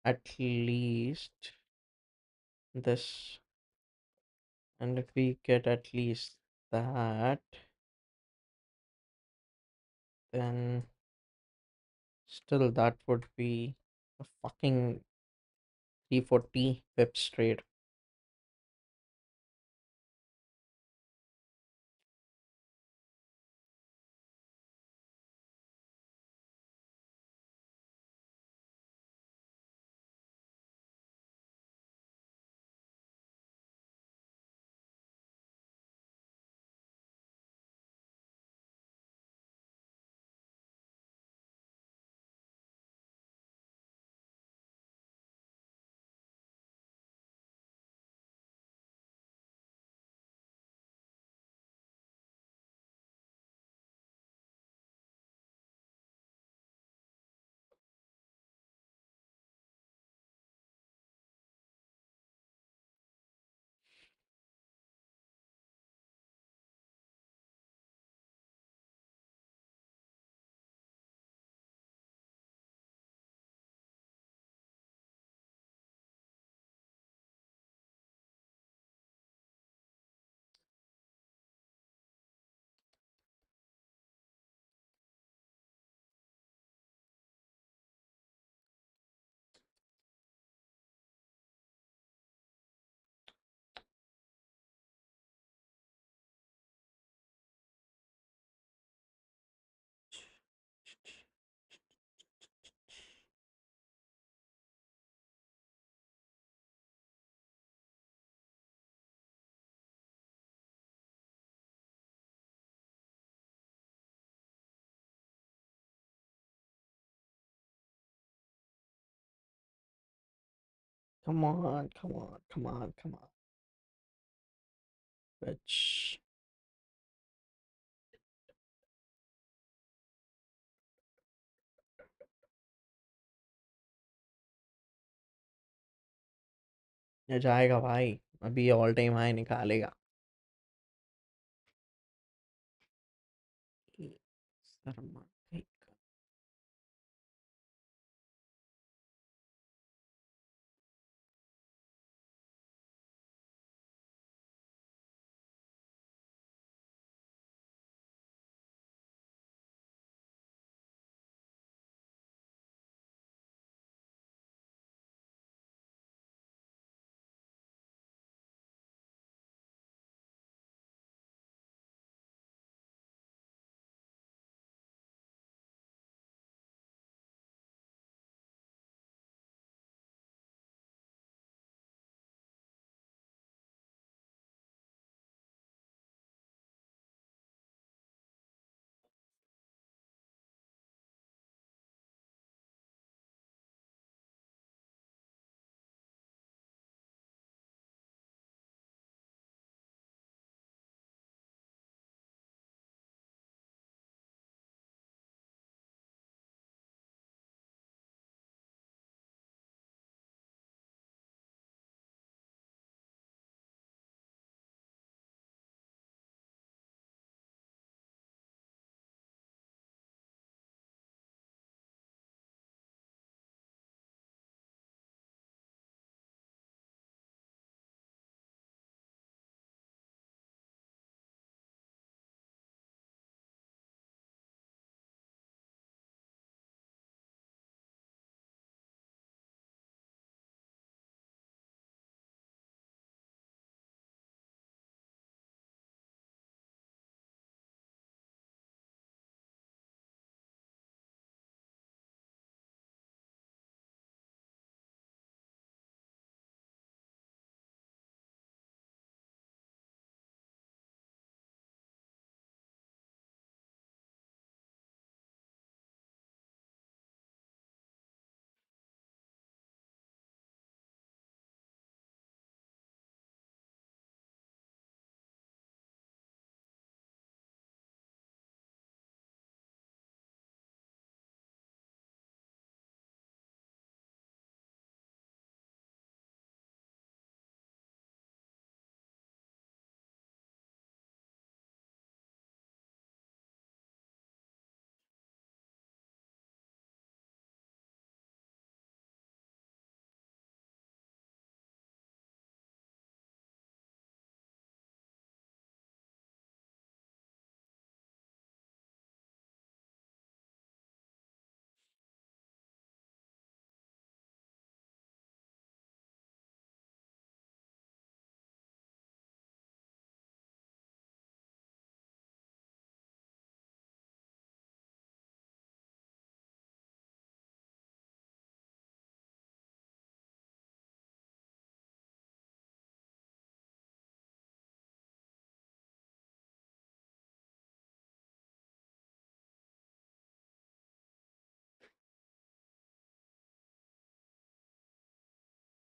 Speaker 1: at least this. And if we get at least that, then still that would be a fucking 340 pips trade. Come on, come on, come on, come on. Bitch. ये जाएगा भाई, अभी all time high निकालेगा। शर्मा भाई।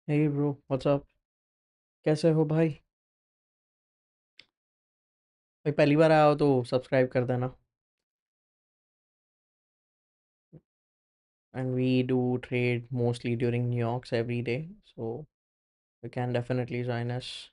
Speaker 1: Hey bro, what's up? कैसे हो भाई? भाई पहली बार आया हो तो सब्सक्राइब कर देना. And we do trade mostly during New York's every day, so you can definitely join us.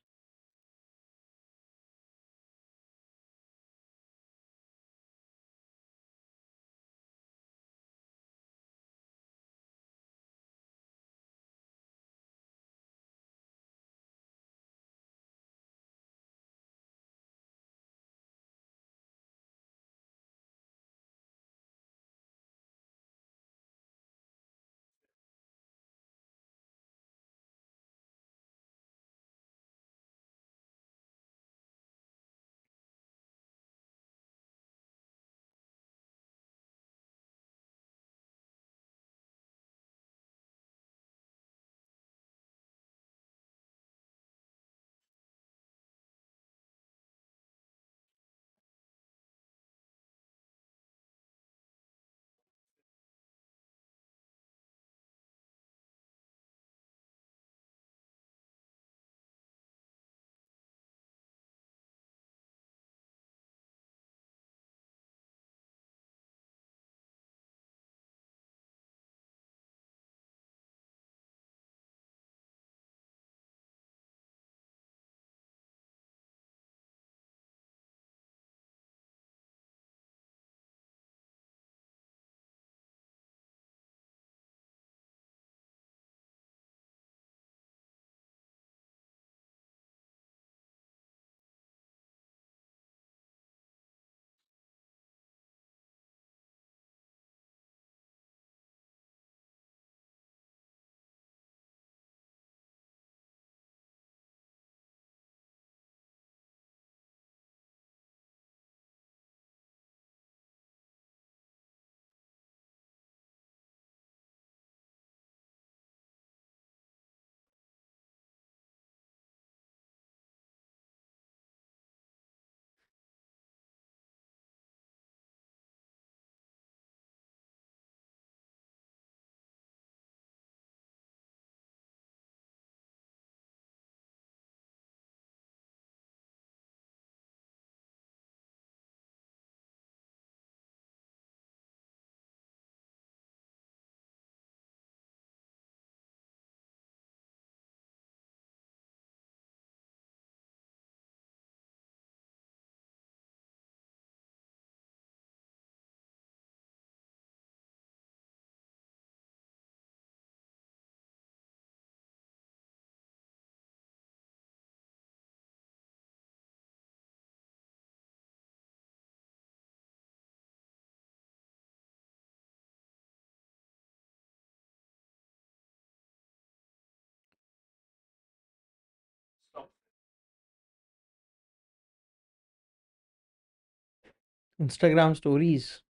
Speaker 1: Instagram stories.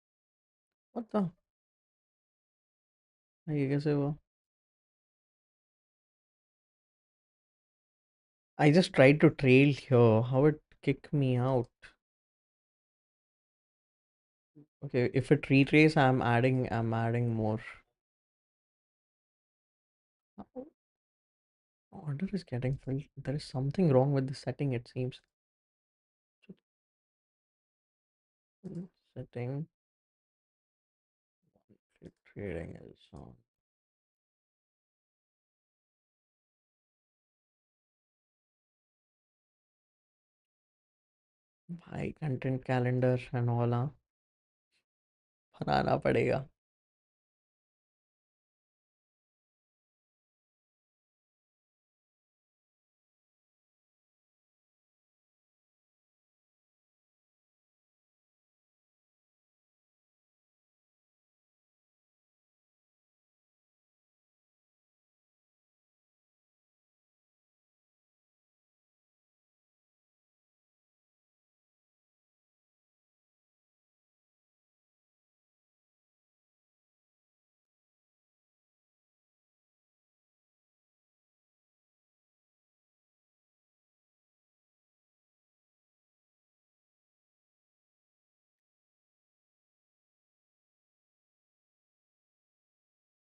Speaker 1: What the? ये कैसे हुआ? I just tried to trail here. How it kicked me out? Okay, if it retrace, I'm adding more. How- Order is getting filled. There is something wrong with the setting, it seems. Setting trading is on. भाई content calendar and all हाँ बनाना पड़ेगा.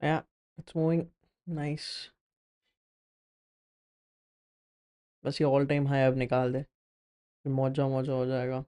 Speaker 1: Yeah, it's moving. Nice. बस ये all time high अब निकाल दे, फिर मौजा मौजा हो जाएगा।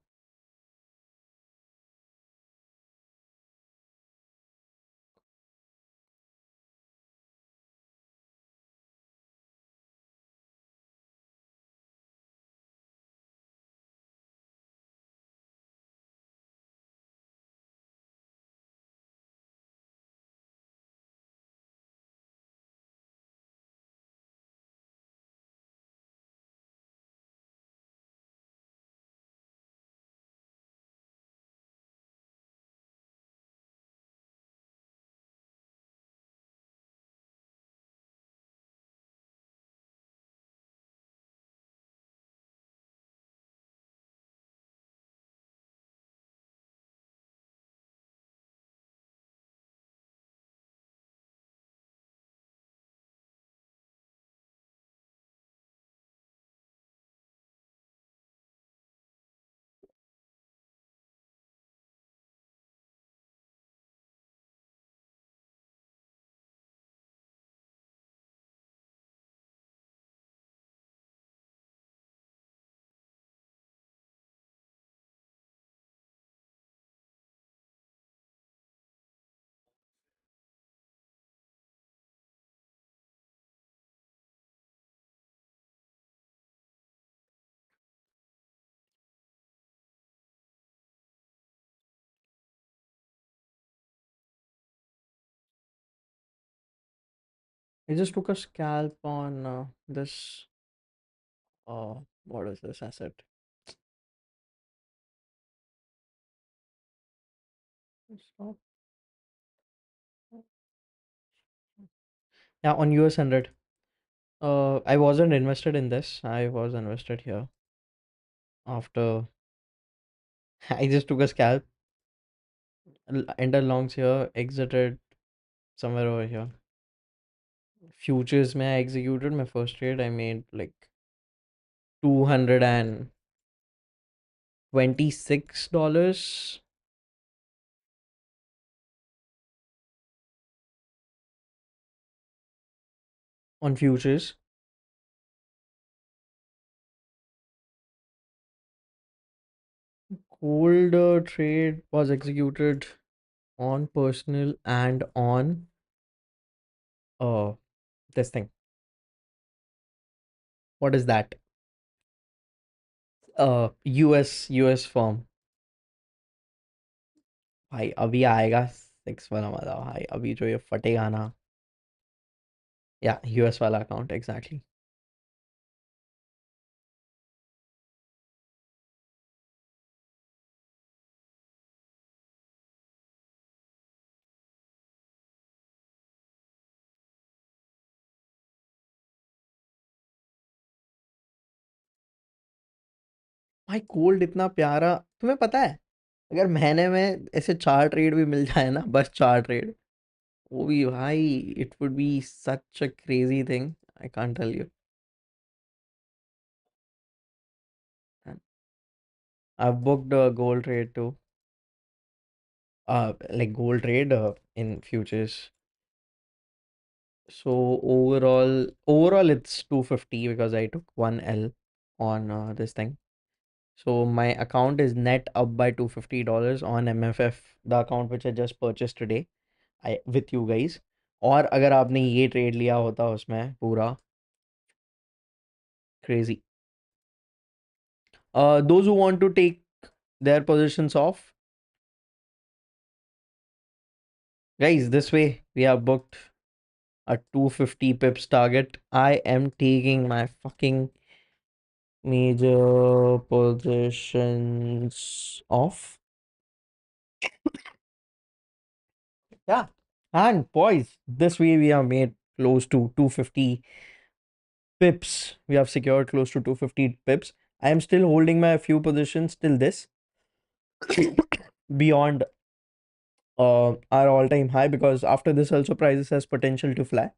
Speaker 1: I just took a scalp on this. What is this asset? Stop. Yeah, on US 100. I wasn't invested in this. I was invested here. After I just took a scalp, entered longs here, exited somewhere over here. Futures mein I executed my first trade. I made like $226 on futures. Gold trade was executed on personal and on uh this thing. What is that? US firm. भाई अभी आएगा 6 वाला मजा भाई, अभी जो ये फटेगा ना। या यूएस वाला अकाउंट एग्जैक्टली। भाई गोल्ड इतना प्यारा, तुम्हें पता है अगर महीने में ऐसे 4 ट्रेड भी मिल जाए ना, बस 4 ट्रेड, वो भी भाई, it would be such a crazy thing, I can't tell you. I've booked a gold trade too. Like gold trade in futures. So overall it's 250 because I took one L on this thing. So my account is net up by $250 on MFF, the account which I just purchased today. I with you guys. और अगर आपने ये trade लिया होता उसमें पूरा crazy. Those who want to take their positions off, guys, this way we have booked a 250 pips target. I am taking my fucking major positions off. Yeah. And boys, this way we have made close to 250 pips. We have secured close to 250 pips. I am still holding my few positions till this beyond our all-time high, because after this also prices has potential to fly.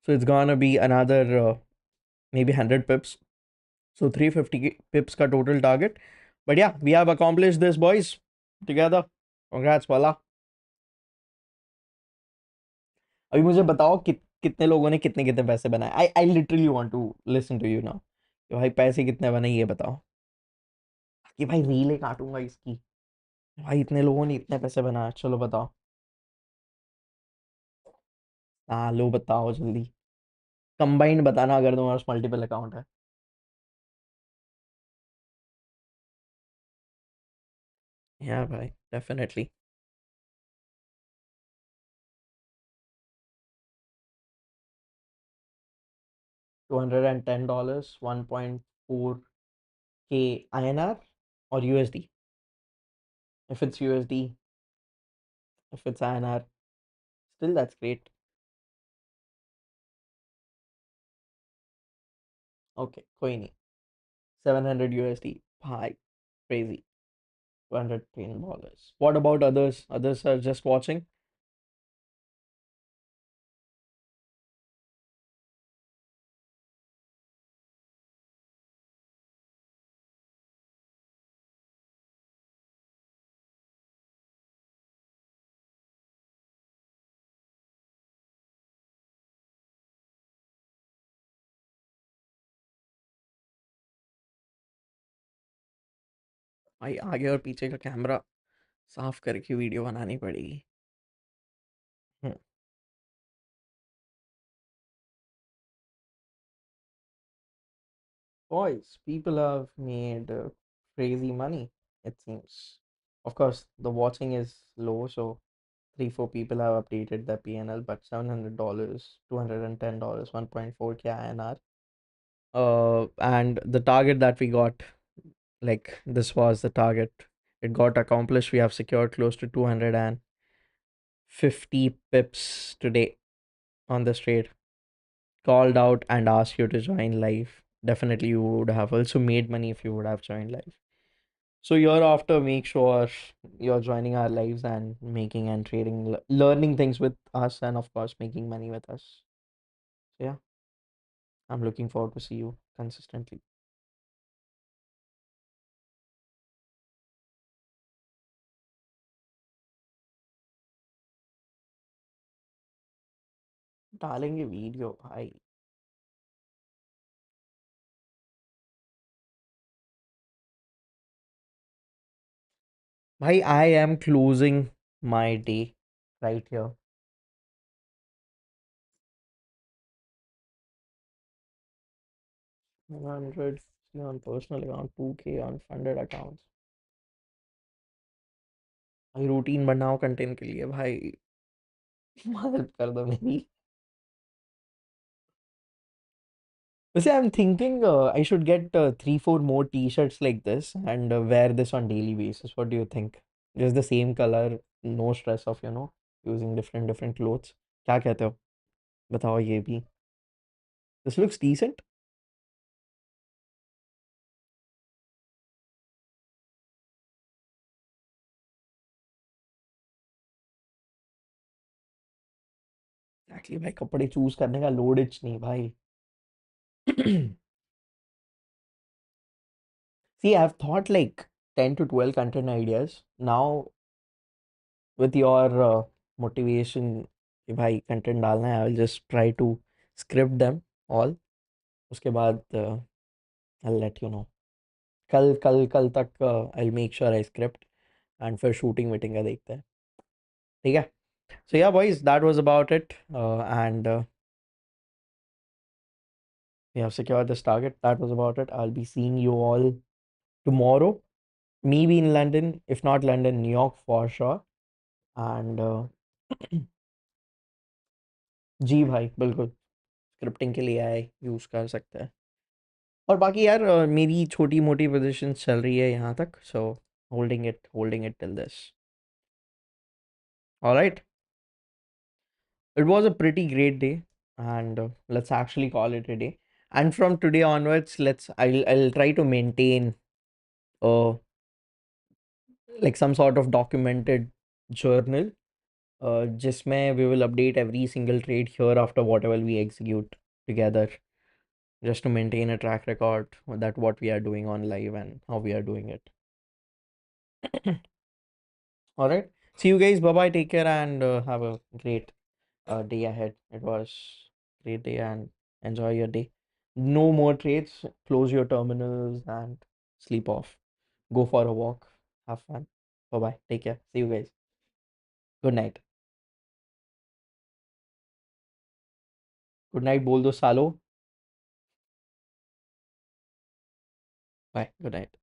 Speaker 1: So it's gonna be another maybe 100 pips. So 350 pips ka total target. But yeah, we have accomplished this, boys, together. Congrats, Wala. अभी मुझे बताओ कि कितने लोगों ने कितने कितने पैसे बनाए. I literally want to listen to you now. कि भाई पैसे कितने बने ये बताओ. कि भाई रीले काटूंगा इसकी. भाई इतने लोगों ने इतने पैसे बनाए, चलो बताओ. हाँ लो बताओ जल्दी. कंबाइंड बताना अगर तुम्हारे पास मल्टीपल अकाउंट है. या भाई definitely. $210, 1.4K INR or USD. If it's USD, if it's INR, still that's great. Okay, कोई नहीं. 700 USD. Hi, crazy. $210. What about others? Others are just watching. भाई आगे और पीछे का कैमरा साफ करके वीडियो बनानी पड़ेगी. Hmm. Boys, people have made crazy money, it seems. Of course, the watching is low, so three, four people have updated their PNL, but $700, $210, 1.4K INR. And the target that we got, like this was the target. It got accomplished. We have secured close to 250 pips today on this trade. Called out and asked you to join live. Definitely, you would have also made money if you would have joined live. So year after, make sure you're joining our lives and making and trading, learning things with us, and of course making money with us. So yeah, I'm looking forward to see you consistently. डालेंगे video भाई. भाई I am closing my day right here. 100 on personal account, 2K on funded accounts. भाई routine बनाओ content के लिए भाई. Help कर दो मेरी. वैसे I'm thinking I should get 3 4 more t-shirts like this and wear this on daily basis. What do you think? Just the same color, no stress of using different clothes. क्या कहते हो? बताओ ये भी. This looks decent. Exactly भाई, कपड़े choose करने का लोड इच नहीं भाई. See, I've thought like 10 to 12 content ideas. Now with your motivation कि भाई कंटेंट डालना है, I'll just try to script them all. उसके बाद I'll let you know. कल कल कल तक I'll make sure I script and फिर shooting मीटिंग का देखते हैं. ठीक है. So yeah boys, that was about it, and we have secured this target. That was about it. I'll be seeing you all tomorrow, maybe in London, if not London, New York for sure. And जी भाई बिल्कुल, scripting के लिए आए use कर सकते हैं. और बाकी यार मेरी छोटी मोटी पोजीशंस चल रही है यहाँ तक, so holding it till this. Alright. It was a pretty great day, and let's actually call it a day. And from today onwards, I'll try to maintain uh like some sort of documented journal. जिसमें we will update every single trade here after whatever we execute together, just to maintain a track record that what we are doing on live and how we are doing it. All right. See you guys. Bye bye. Take care and have a great day ahead. It was great day and enjoy your day. No more trades. Close your terminals and sleep off. Go for a walk. Have fun. Bye bye. Take care. See you guys. Good night. Good night, बोल दो सालो. Bye. Good night.